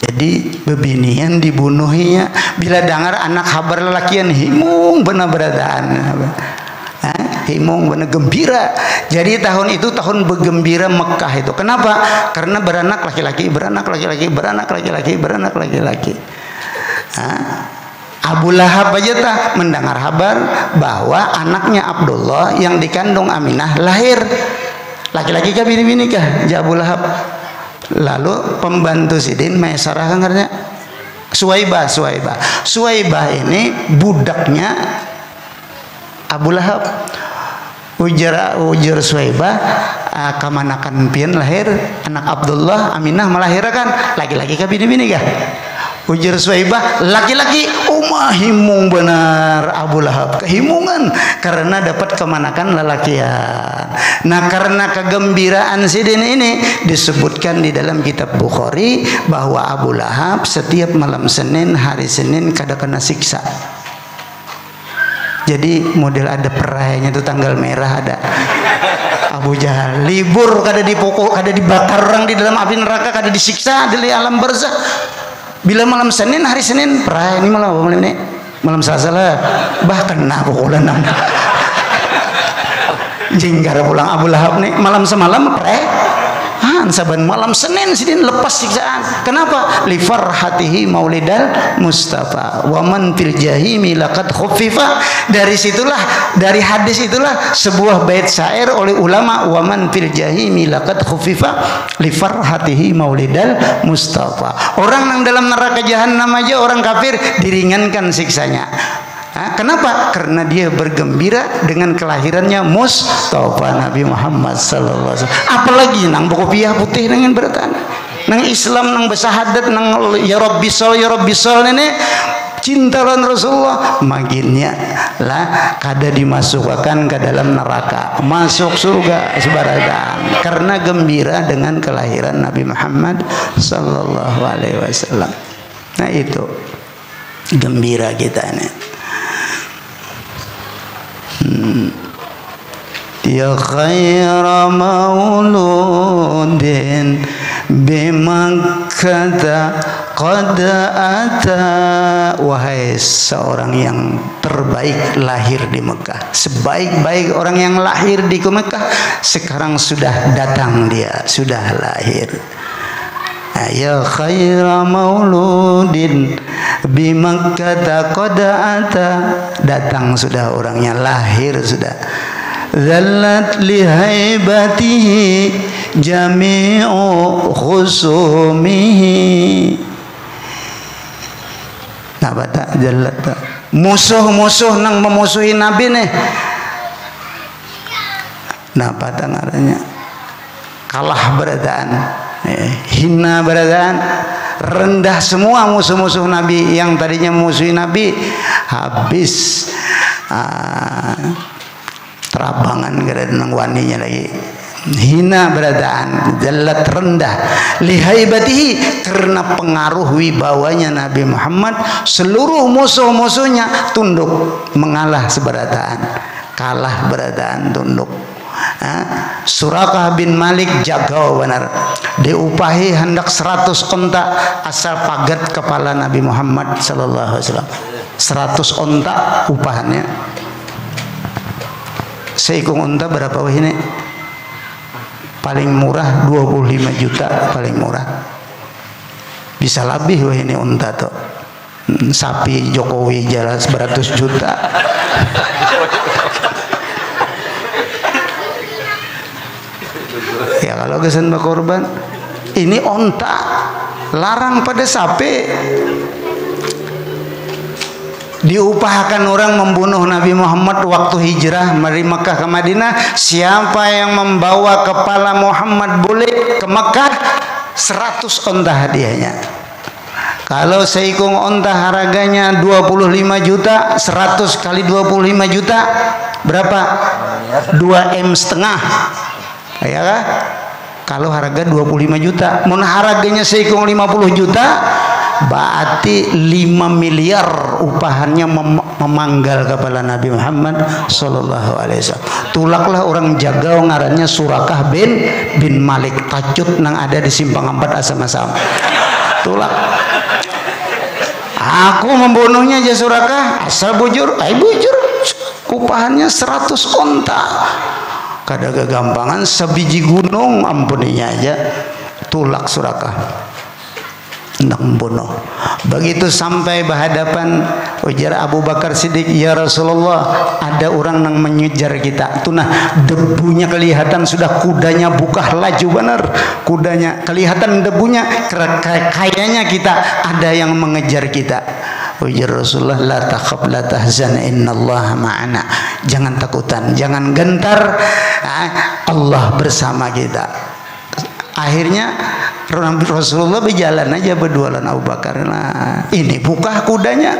Jadi bebinian dibunuhinya, bila dengar anak kabar lelakian himung benar beradaan, himung benar gembira. Jadi tahun itu tahun bergembira Mekah itu. Kenapa? Karena beranak laki-laki. Abu Lahab aja mendengar kabar bahwa anaknya Abdullah yang dikandung Aminah lahir laki-laki kah bini-bini kah Abu Lahab. Lalu pembantu Sidin Maisarah kan katanya Suwaibah ini budaknya Abu Lahab. Ujar Suwaibah, kamanakan pian lahir anak Abdullah Aminah melahirkan laki-laki kah bini-bini kah? Ujar Suwaibah, laki-laki. Himung benar Abu Lahab, kehimungan karena dapat kemanakan lelakian. Nah karena kegembiraan Sidin ini disebutkan di dalam kitab Bukhari bahwa Abu Lahab setiap malam Senin, hari Senin kada kena siksa. Jadi model ada perayanya itu tanggal merah ada. Abu Jahal libur kada dipukul, kada dibakar orang di dalam api neraka, kada disiksa di alam barzakh. Bila malam Senin, hari Senin, perai ini malam ini malam Selasa lah bahkan nah pukulan jinggar pulang Abu Lahab nih malam semalam saban malam Senin sidin lepas siksaan. Kenapa? Li farhatihi maulidal Mustafa wa man fil jahimi laqad khuffifa. Dari situlah, dari hadis itulah sebuah bait syair oleh ulama, wa man fil jahimi laqad khuffifa li farhatihi maulidal Mustafa. Orang yang dalam neraka jahanam aja orang kafir diringankan siksanya. Kenapa? Karena dia bergembira dengan kelahirannya Mustafa Nabi Muhammad sallallahu alaihi wasallam. Apalagi nang kopiah putih dengan beratan. Nang Islam nang bersahadat nang ya Rabbi sol nenek cinta lan Rasulullah maginnya lah kada dimasukkan ke dalam neraka, masuk surga sebaratan karena gembira dengan kelahiran Nabi Muhammad sallallahu alaihi wasallam. Nah itu gembira kita nih. Ya khaira mauludin bimakkata qad ata. Wahai seorang yang terbaik lahir di Mekah, sebaik-baik orang yang lahir di Mekah sekarang sudah datang, dia sudah lahir. Ya khaira mauludin bimakkata qad ata, datang sudah orangnya, lahir sudah. Zallat li haibatihi jami'u khusumihi. Nah bata zallat musuh-musuh nang memusuhi Nabi nih. Nah bata ngaranya kalah beradaan, hina beradaan, rendah semua musuh-musuh Nabi yang tadinya memusuhi Nabi, habis terabangan gara nang waninya lagi, hina beradaan, jelat rendah, lihaibatihi, karena pengaruh wibawanya Nabi Muhammad, seluruh musuh-musuhnya tunduk mengalah seberadaan, kalah beradaan, tunduk. Surakah bin Malik jagau benar, diupahi hendak 100 onta asal pagat kepala Nabi Muhammad sallallahu alaihi wasallam. 100 onta upahannya. Seikung onta berapa wah ini? Paling murah 25 juta, paling murah. Bisa lebih wah ini onta tuh. Sapi Jokowi jalan 100 juta. Ya kalau kesan berkorban, ini onta, larang pada sapi. Diupahakan orang membunuh Nabi Muhammad waktu hijrah dari Mekah ke Madinah. Siapa yang membawa kepala Muhammad boleh ke Mekah, 100 onta hadiahnya. Kalau seikung onta harganya 25 juta, 100 kali 25 juta berapa? 2,5 M. Ya kan? Kalau harga 25 juta, mun harganya seikung 50 juta, berarti 5 miliar upahannya memanggal kepala Nabi Muhammad sallallahu alaihi wasallam. Tulaklah orang jagau ngarannya Surakah bin Malik, tacut nang ada di Simpang 4 Asam-Asam. Tulak. Aku membunuhnya aja Surakah, asal bujur, bujur. Upahannya 100 onta. Kada kegampangan sebiji gunung ampuninya aja. Tulak Surakah. Hendak membunuh. Begitu sampai berhadapan ujar Abu Bakar Siddiq, ya Rasulullah, ada orang yang mengejar kita. Itu nah debunya kelihatan, sudah kudanya buka laju benar. Kudanya kelihatan debunya, kayaknya kita ada yang mengejar kita. Ujar Rasulullah, la takhaf la tahzan innallaha ma'ana. Jangan takutan, jangan gentar, Allah bersama kita. Akhirnya Rasulullah berjalan aja berdua dengan Abu Bakar. Nah, ini buka kudanya.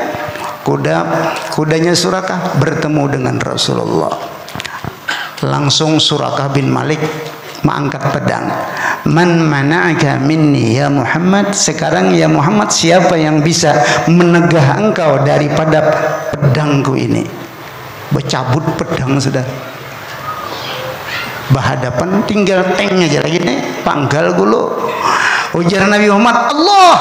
Kudanya Surakah bertemu dengan Rasulullah. Langsung Surakah bin Malik mengangkat pedang. Man mana'aka minni ya Muhammad. Sekarang ya Muhammad, siapa yang bisa menegah engkau daripada pedangku ini? Bercabut pedang sudah. Berhadapan tinggal tank aja lagi nih, panggal dulu. Ujar Nabi Muhammad, Allah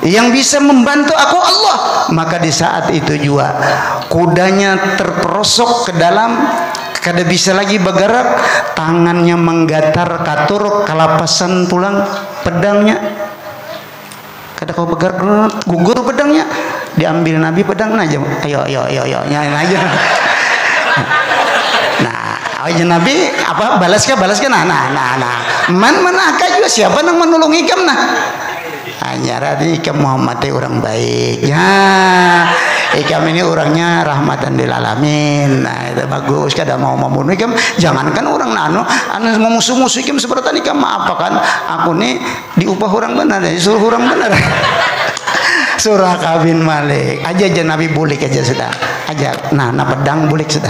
Yang bisa membantu aku Allah. Maka di saat itu juga kudanya terperosok ke dalam, kada bisa lagi bergerak, tangannya menggatar katur, kalapasan tulang pedangnya. Kada kau bergerak, gugur pedangnya. Diambil Nabi pedang aja, ayo, nyain aja. Nah, aja Nabi apa balas ke, nah. Mana juga siapa nang menolong ikam nah? Hanya radi ikam Muhammad orang baik. Ya, ikam ini orangnya rahmatan lil alamin. Nah, itu bagus. Kada mau membunuh ikam, jangankan orang anu mau musuh-musuh ikam seperti ikam apa kan? Aku nih diupah orang benar, disuruh orang benar. Suraka bin Malik aja Nabi bulik aja sudah aja nah pedang bulik sudah.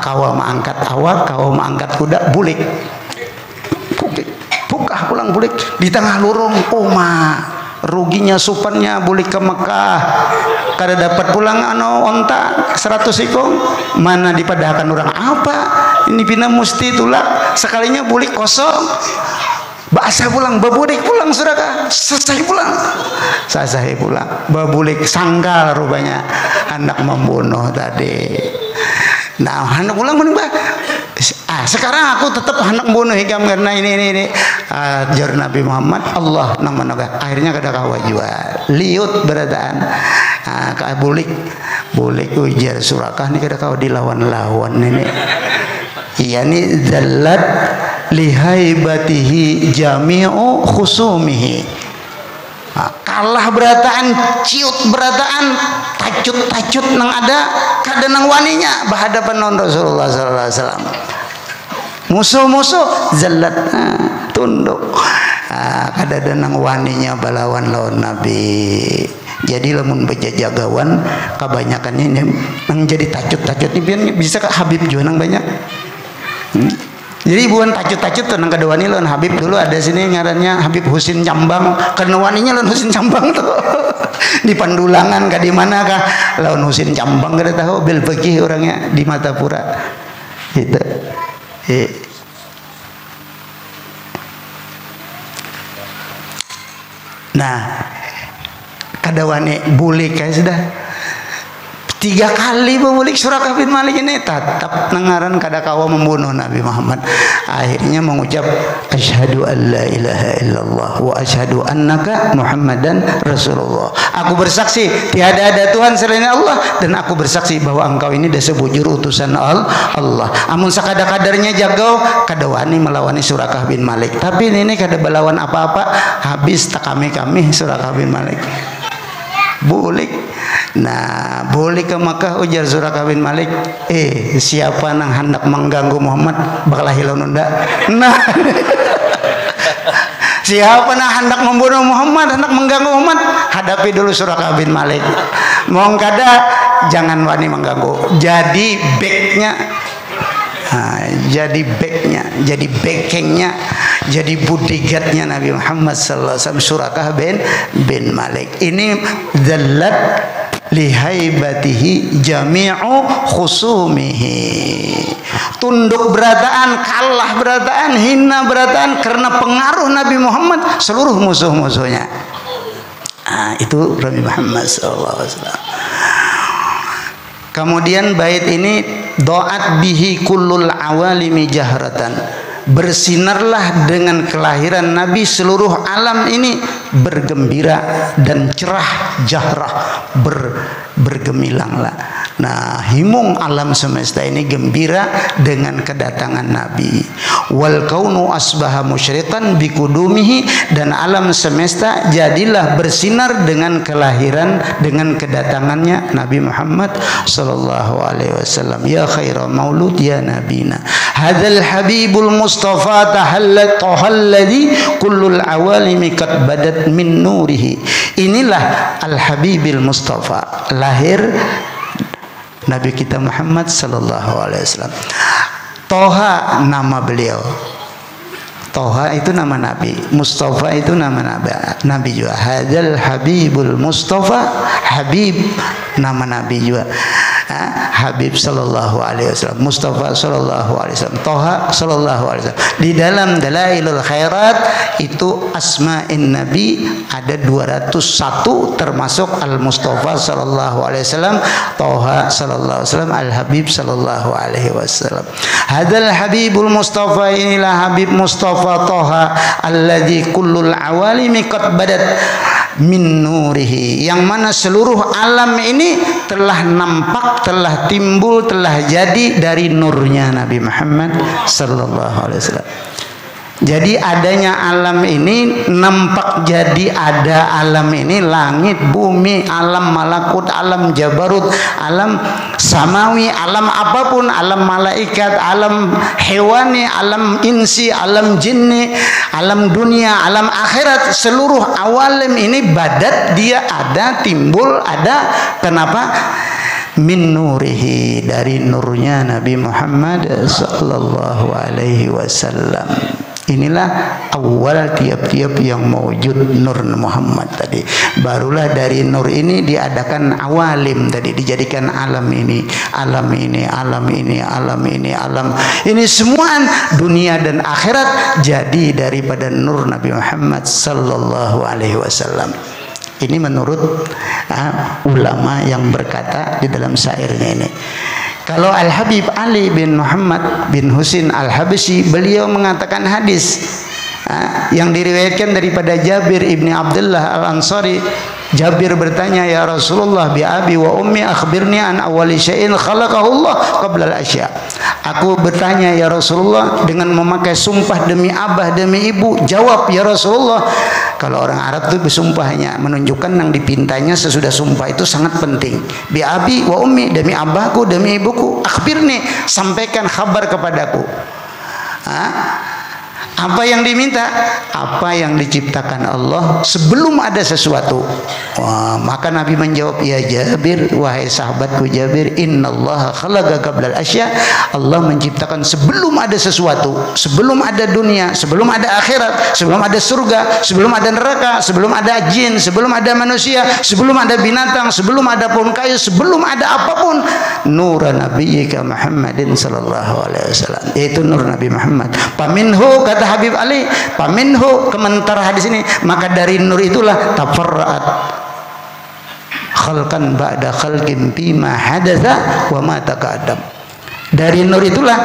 Kau mengangkat awak, kau mengangkat kuda bulik pukah pulang bulik di tengah lorong. Ruginya supannya bulik ke Mekah kada dapat pulang onta 100 ekor. Mana dipadahkan orang apa ini pina musti tulak sekalinya bulik kosong. Bahasa pulang, babulik pulang suraka, selesai pulang, babulik sangkal rupanya hendak membunuh tadi. Nah, hendak pulang menembak. Sekarang aku tetap hendak membunuh ikam karena ini. Ajar Nabi Muhammad, Allah nang menegak. Akhirnya kada kawa juga, liut berataan. Bulik ujar suraka ni kada kawa dilawan-lawan ini. Iya ni zallat lihaibatihi jami'u khusumihi. Kalah berataan, ciut berataan, tacut nang ada kada nang waninya berhadapan non Rasulullah sallallahu alaihi wasallam. Musuh-musuh zallat tunduk. Kada ada nang waninya balawan lawan Nabi. Jadi lamun bejajagawan kebanyakannya ini nang jadi tacut ini bisa ke Habib juga nang banyak. Jadi bukan tacut tuh nang kedua nih lawan Habib dulu ada sini ngarannya Habib Husin Cambang, karena waninya lawan Husin Cambang tuh di Pandulangan kah di mana kah lawan Husin Cambang kada tahu bil fikih orangnya di Matapura gitu. Nah kada wani bulik kayak sudah 3 kali membulik Suraka bin Malik ini tetap nengaran kada kawa membunuh Nabi Muhammad. Akhirnya mengucap asyhadu an la ilaha illallah wa asyhadu annaka Muhammadan Rasulullah. Aku bersaksi tiada ada Tuhan selain Allah dan aku bersaksi bahwa engkau ini disebut utusan Allah. Amun sakada-kadarnya jagau kada wani melawani Suraka bin Malik. Tapi ini kada belawan apa-apa, habis tak kami Suraka bin Malik. Bulik. Nah, boleh ke Makkah ujar Suraka bin Malik. Siapa nang hendak mengganggu Muhammad bakal hilau nunda. Nah, siapa nang hendak membunuh Muhammad, hendak mengganggu Muhammad, hadapi dulu Suraka bin Malik. Mong kada jangan wani mengganggu. Jadi backnya, jadi backingnya, jadi bodyguardnya Nabi Muhammad sallallahu alaihi wasallam Suraka bin Malik. Ini zallat lihaibatihi jami'u khusumihi. Tunduk berataan, kalah berataan, hina berataan karena pengaruh Nabi Muhammad seluruh musuh-musuhnya. Itu Nabi Muhammad sallallahu alaihi wasallam. Kemudian bait ini doat bihi kullul awalimi jahratan. Bersinarlah dengan kelahiran Nabi seluruh alam ini bergembira dan cerah jahrah bergemilanglah. Nah, himung alam semesta ini gembira dengan kedatangan Nabi. Wal kaunu asbaha musyriqan bikudumihi, dan alam semesta jadilah bersinar dengan kelahiran, dengan kedatangannya Nabi Muhammad sallallahu alaihi wasallam. Ya khaira maulud ya nabina hadzal habibul mustafa tahalladhi kullul awalimi qad badat min nurihi. Inilah al habibil mustafa, lahir Nabi kita Muhammad sallallahu alaihi wasallam. Toha nama beliau. Toha itu nama Nabi, Mustafa itu nama Nabi juga. Hadzal habibul Mustafa, Habib nama Nabi juga. Habib sallallahu alaihi wasallam, Mustafa sallallahu alaihi wasallam, Toha sallallahu alaihi wasallam. Di dalam Dalailul Khairat itu asma'in Nabi ada 201 termasuk Al-Mustafa sallallahu alaihi wasallam, Toha sallallahu alaihi wasallam, Al-Habib sallallahu alaihi wasallam. Hadzal Habibul Mustafa, inilah Habib Mustafa Toha alladzi kullul awalimi qad badat min nurihi, yang mana seluruh alam ini telah nampak, telah timbul, telah jadi dari nurnya Nabi Muhammad sallallahu alaihi wasallam. Jadi adanya alam ini nampak, jadi ada alam ini, langit, bumi, alam malakut, alam jabarut, alam samawi, alam apapun, alam malaikat, alam hewani, alam insi, alam jinni, alam dunia, alam akhirat, seluruh awalim ini badat, dia ada, timbul, ada. Kenapa? Min nurihi, dari nurnya Nabi Muhammad sallallahu alaihi wasallam. Inilah awal tiap-tiap yang mewujud nur Muhammad tadi. Barulah dari nur ini diadakan awalim tadi, dijadikan alam ini, alam ini, alam ini, alam ini, alam ini semua dunia dan akhirat jadi daripada nur Nabi Muhammad sallallahu alaihi wasallam. Ini menurut ulama yang berkata di dalam syairnya ini. Kalau Al-Habib Ali bin Muhammad bin Husin Al-Habsyi, beliau mengatakan hadis yang diriwayatkan daripada Jabir ibni Abdullah Al-Ansari. Jabir bertanya, ya Rasulullah, bi abi wa ummi akhbirni an awali syai'in khalaqahullah qabla al-asya. Aku bertanya, ya Rasulullah, dengan memakai sumpah demi abah demi ibu. Jawab, ya Rasulullah. Kalau orang Arab itu bersumpahnya menunjukkan yang dipintanya sesudah sumpah itu sangat penting. Bi abi wa ummi, demi abahku demi ibuku, akhbirni, sampaikan kabar kepadaku. Apa yang diminta? Apa yang diciptakan Allah sebelum ada sesuatu. Wah, maka Nabi menjawab, ya Jabir, wahai sahabatku Jabir, innallaha khalaqa qablal asya. Allah menciptakan sebelum ada sesuatu, sebelum ada dunia, sebelum ada akhirat, sebelum ada surga, sebelum ada neraka, sebelum ada jin, sebelum ada manusia, sebelum ada binatang, sebelum ada pohon kayu, sebelum ada apapun, nur nabiyyika Muhammadin sallallahu alaihi wasallam, yaitu nur Nabi Muhammad. Paminhu, kata Habib Ali, paminhu, komentar hadis ini, maka dari nur itulah tafarra'at khalqan ba'da khalqin bima hadatsa wa ma taqaddam. Dari nur itulah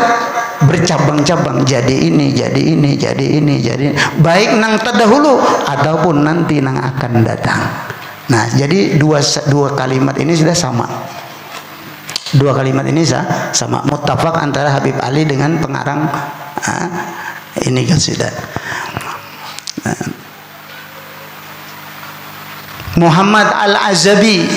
bercabang-cabang, jadi ini, jadi ini, jadi ini, jadi ini. Baik nang terdahulu ataupun nanti nang akan datang. Nah, jadi dua kalimat ini sudah sama. Dua kalimat ini sama, muttafaq antara Habib Ali dengan pengarang ini kasidah. Muhammad Al-Azabi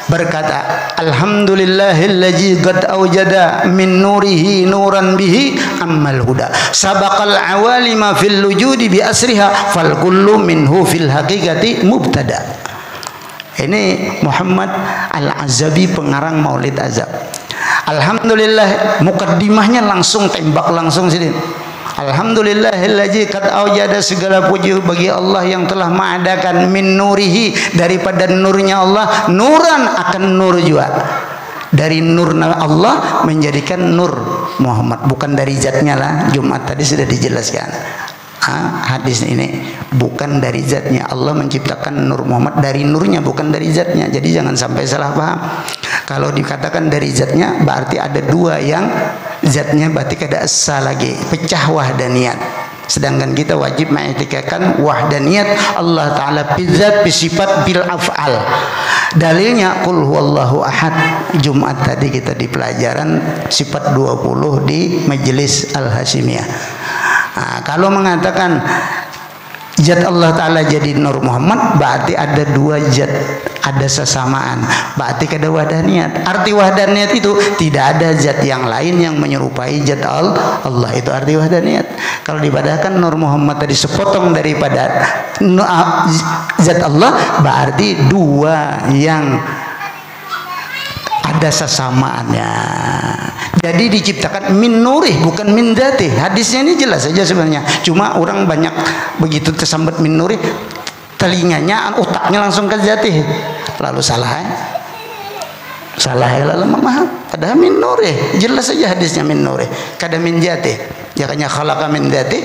berkata, alhamdulillahillazi qad awjada min nurihi nuran bihi ammal huda sabaqal awalima fil wujudi bi asriha fal kullu minhu fil haqiqati mubtada. Ini Muhammad Al-Azabi, pengarang Maulid Azab. Alhamdulillah, mukaddimahnya langsung tembak langsung sini. Alhamdulillahillazi qad awjada, segala puji bagi Allah yang telah mengadakan min nurihi, daripada nurnya Allah, nuran akan nur juga. Dari nur Allah menjadikan nur Muhammad, bukan dari zatnya lah. Jumat tadi sudah dijelaskan. Hadis ini bukan dari zatnya. Allah menciptakan nur Muhammad dari nurnya, bukan dari zatnya. Jadi jangan sampai salah paham. Kalau dikatakan dari zatnya berarti ada dua, yang zatnya berarti ada esa lagi, pecah wahdaniyat. Sedangkan kita wajib mengiktikkan wahdaniyat Allah Ta'ala bizzat, bisifat, bil af'al. Dalilnya qul huwallahu ahad. Jumat tadi kita di pelajaran sifat 20 di majelis Al-Hasimiyah. Kalau mengatakan zat Allah Ta'ala jadi Nur Muhammad, berarti ada dua zat, ada sesamaan, berarti ada wahdaniyat. Arti wahdaniyat itu tidak ada zat yang lain yang menyerupai zat Allah, itu arti wahdaniyat. Kalau dibadahkan Nur Muhammad tadi sepotong daripada zat Allah, berarti dua yang ada sesamaannya. Jadi diciptakan min nurih, bukan min dzatih. Hadisnya ini jelas saja sebenarnya. Cuma orang banyak begitu tersambat min nurih, telinganya, otaknya langsung ke dzatih. Lalu salah. salah lah memaham. Ada min nurih, jelas saja hadisnya min nurih. Kada min jatih, jakanya khalaqa min jatih.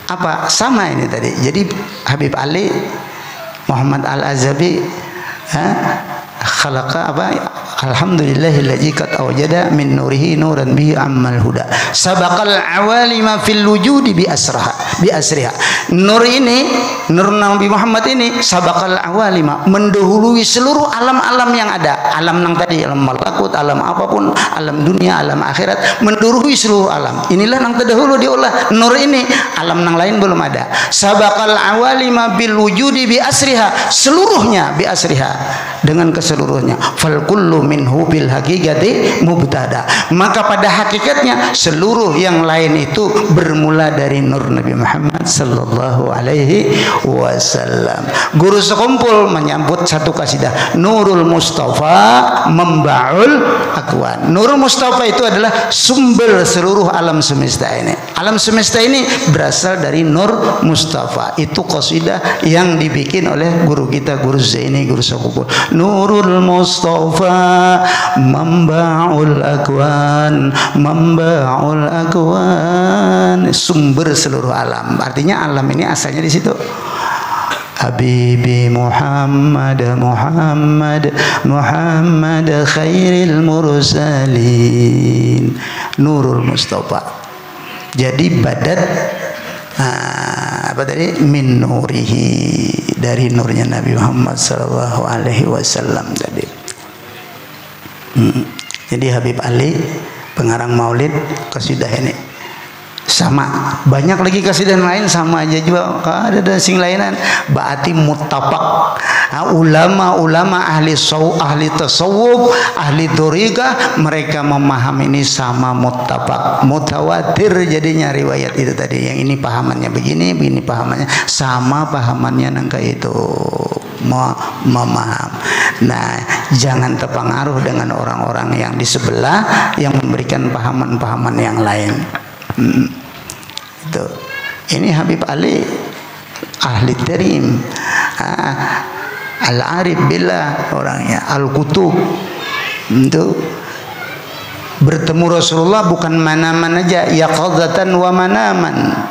Apa sama ini tadi? Jadi Habib Ali Muhammad Al-Azabi khalaqa apa? Alhamdulillahilladzi qad awjada min nurihi nuran bihi ammal huda. Sabaqal awalima fil wujudi bi asriha. Nur ini, nur Nabi Muhammad ini sabaqal awalima, mendahului seluruh alam-alam yang ada. Alam nang tadi, alam malakut, alam apapun, alam dunia, alam akhirat, mendahului seluruh alam. Inilah nang terdahulu diolah. Nur ini, alam nang lain belum ada. Sabaqal awalima bil wujudi bi asriha, seluruhnya bi asriha, dengan keseluruhnya. Fal kullu minhu bil haqiqati mubtada. Maka pada hakikatnya seluruh yang lain itu bermula dari nur Nabi Muhammad sallallahu alaihi wasallam. Guru sekumpul menyambut satu kasidah, Nurul Mustafa Membaul Akwan. Nurul Mustafa itu adalah sumber seluruh alam semesta ini. Alam semesta ini berasal dari Nur Mustafa. Itu qasidah yang dibikin oleh guru kita, Guru Zaini, guru sekumpul. Nurul Mustafa Membaul Akwan, Membaul Akwan, sumber seluruh alam. Artinya alam ini asalnya di situ. Habibi Muhammad Muhammad Muhammad khairil mursalin, Nurul Mustafa. Jadi badat apa tadi? Min nurihi, dari nurnya Nabi Muhammad sallallahu alaihi wasallam tadi. Jadi Habib Ali pengarang Maulid kasidah ini sama, banyak lagi kasidah lain sama aja juga, ada sing lainan berarti muttafaq. Ulama-ulama ahli tasawuf, ahli thariqah, mereka memahami ini sama, muttafaq, mutawatir jadinya riwayat itu tadi. Yang ini pahamannya begini, begini pahamannya sama, pahamannya nangka itu memaham. Nah, jangan terpengaruh dengan orang-orang yang di sebelah yang memberikan pahaman-pahaman yang lain. Itu. Ini Habib Ali ahli terim, al-arif billah orangnya, al-kutub. Itu bertemu Rasulullah bukan manaman aja, yaqadzatan wa manaman.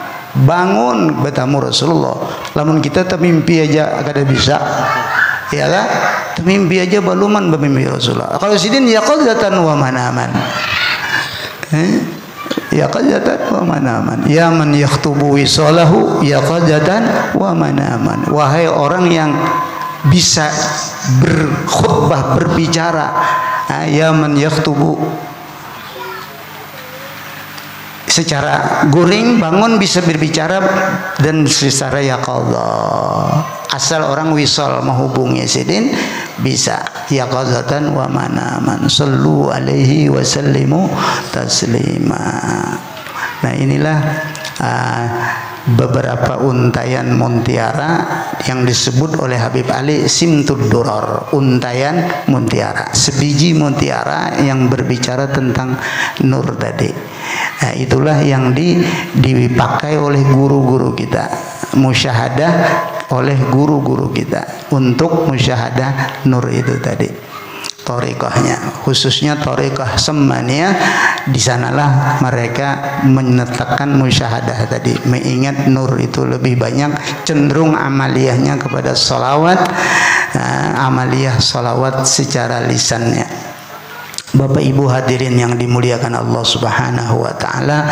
Bangun bertemu Rasulullah. Lamun kita termimpi aja kada bisa. Ya lah, termimpi aja baluman bermimpi Rasulullah. Kalau sidin yaqadzatan wa manaman. Yaqadzatan wa manaman. Ya man yakhtubu wisalahu yaqadzatan wa manaman. Wahai orang yang bisa berkhutbah, berbicara, ya man yakhtubu, secara guring bangun bisa berbicara dan secara yaqadzah. Asal orang wisal menghubungi sidin bisa yaqadzatan wa manaman. Sallu alaihi wa sallimu taslima. Nah, inilah beberapa untayan muntiara yang disebut oleh Habib Ali Simtud Duror, untayan muntiara, sebiji muntiara yang berbicara tentang nur tadi. Nah, itulah yang dipakai oleh guru-guru kita, musyahadah oleh guru-guru kita untuk musyahadah nur itu tadi. Thariqahnya, khususnya thariqah Samaniyah, di sanalah mereka menyatakan musyahadah tadi, mengingat nur itu lebih banyak cenderung amaliyahnya kepada salawat, amaliyah salawat secara lisannya. Bapak Ibu hadirin yang dimuliakan Allah Subhanahu wa taala,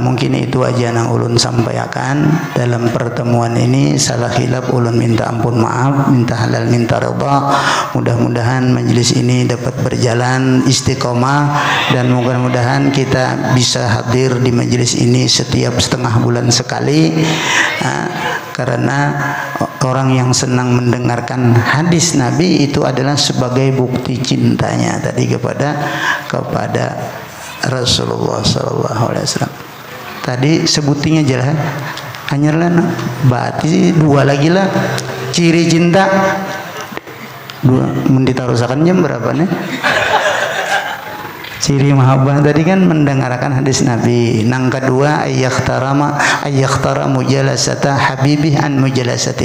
mungkin itu aja yang ulun sampaikan dalam pertemuan ini. Salah khilaf ulun minta ampun maaf, minta halal minta redha. Mudah-mudahan majelis ini dapat berjalan istiqomah dan mudah-mudahan kita bisa hadir di majelis ini setiap setengah bulan sekali, karena orang yang senang mendengarkan hadis Nabi itu adalah sebagai bukti cintanya tadi kepada Rasulullah sallallahu alaihi wasallam. Tadi sebutinya jelas, hanya berarti dua lagi lah ciri cinta. Dua, ditaruhkan jam berapa nih? Ciri mahabbah tadi kan mendengarkan hadis Nabi. Nang kedua ayyakhtara mujalasata habibih an mujalasati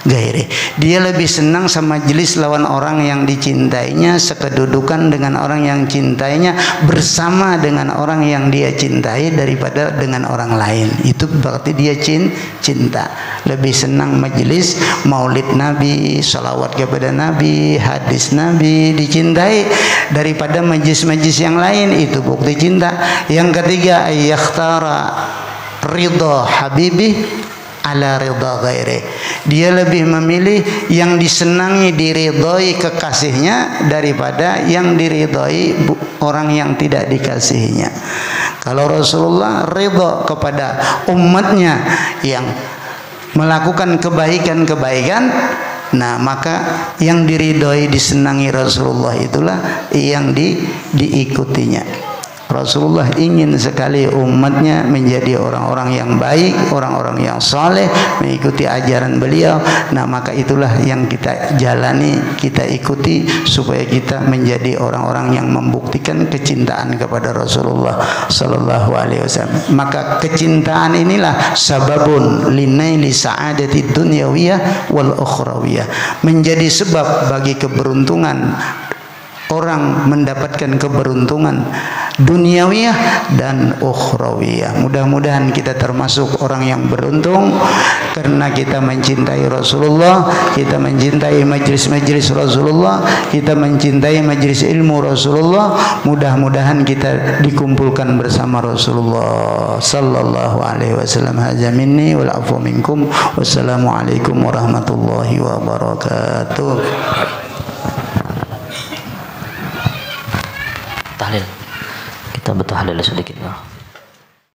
gairi. Dia lebih senang sama majelis lawan orang yang dicintainya, sekedudukan dengan orang yang cintainya, bersama dengan orang yang dia cintai daripada dengan orang lain. Itu berarti dia cinta. Lebih senang majelis maulid Nabi, salawat kepada Nabi, hadis Nabi dicintai daripada majlis-majlis yang lain. Itu bukti cinta. Yang ketiga ayyakhtara ridha habibi ala ridha ghairi. Dia lebih memilih yang disenangi, diridhoi kekasihnya daripada yang diridhoi orang yang tidak dikasihinya. Kalau Rasulullah ridha kepada umatnya yang melakukan kebaikan-kebaikan, nah maka yang diridhoi, disenangi Rasulullah itulah yang diikutinya. Rasulullah ingin sekali umatnya menjadi orang-orang yang baik, orang-orang yang saleh, mengikuti ajaran beliau. Nah maka itulah yang kita jalani, kita ikuti supaya kita menjadi orang-orang yang membuktikan kecintaan kepada Rasulullah sallallahu alaihi wasallam. Maka kecintaan inilah sababun linaili sa'adati dunyawiyah wal ukhrawiyah, menjadi sebab bagi keberuntungan orang, mendapatkan keberuntungan duniawiyah dan ukhrawiyah. Mudah-mudahan kita termasuk orang yang beruntung karena kita mencintai Rasulullah, kita mencintai majlis-majlis Rasulullah, kita mencintai majlis ilmu Rasulullah. Mudah-mudahan kita dikumpulkan bersama Rasulullah sallallahu alaihi wasallam. Hadza minni wal afu minkum. Wassalamualaikum warahmatullahi wabarakatuh. Tahlil, kita bertahlil sedikit.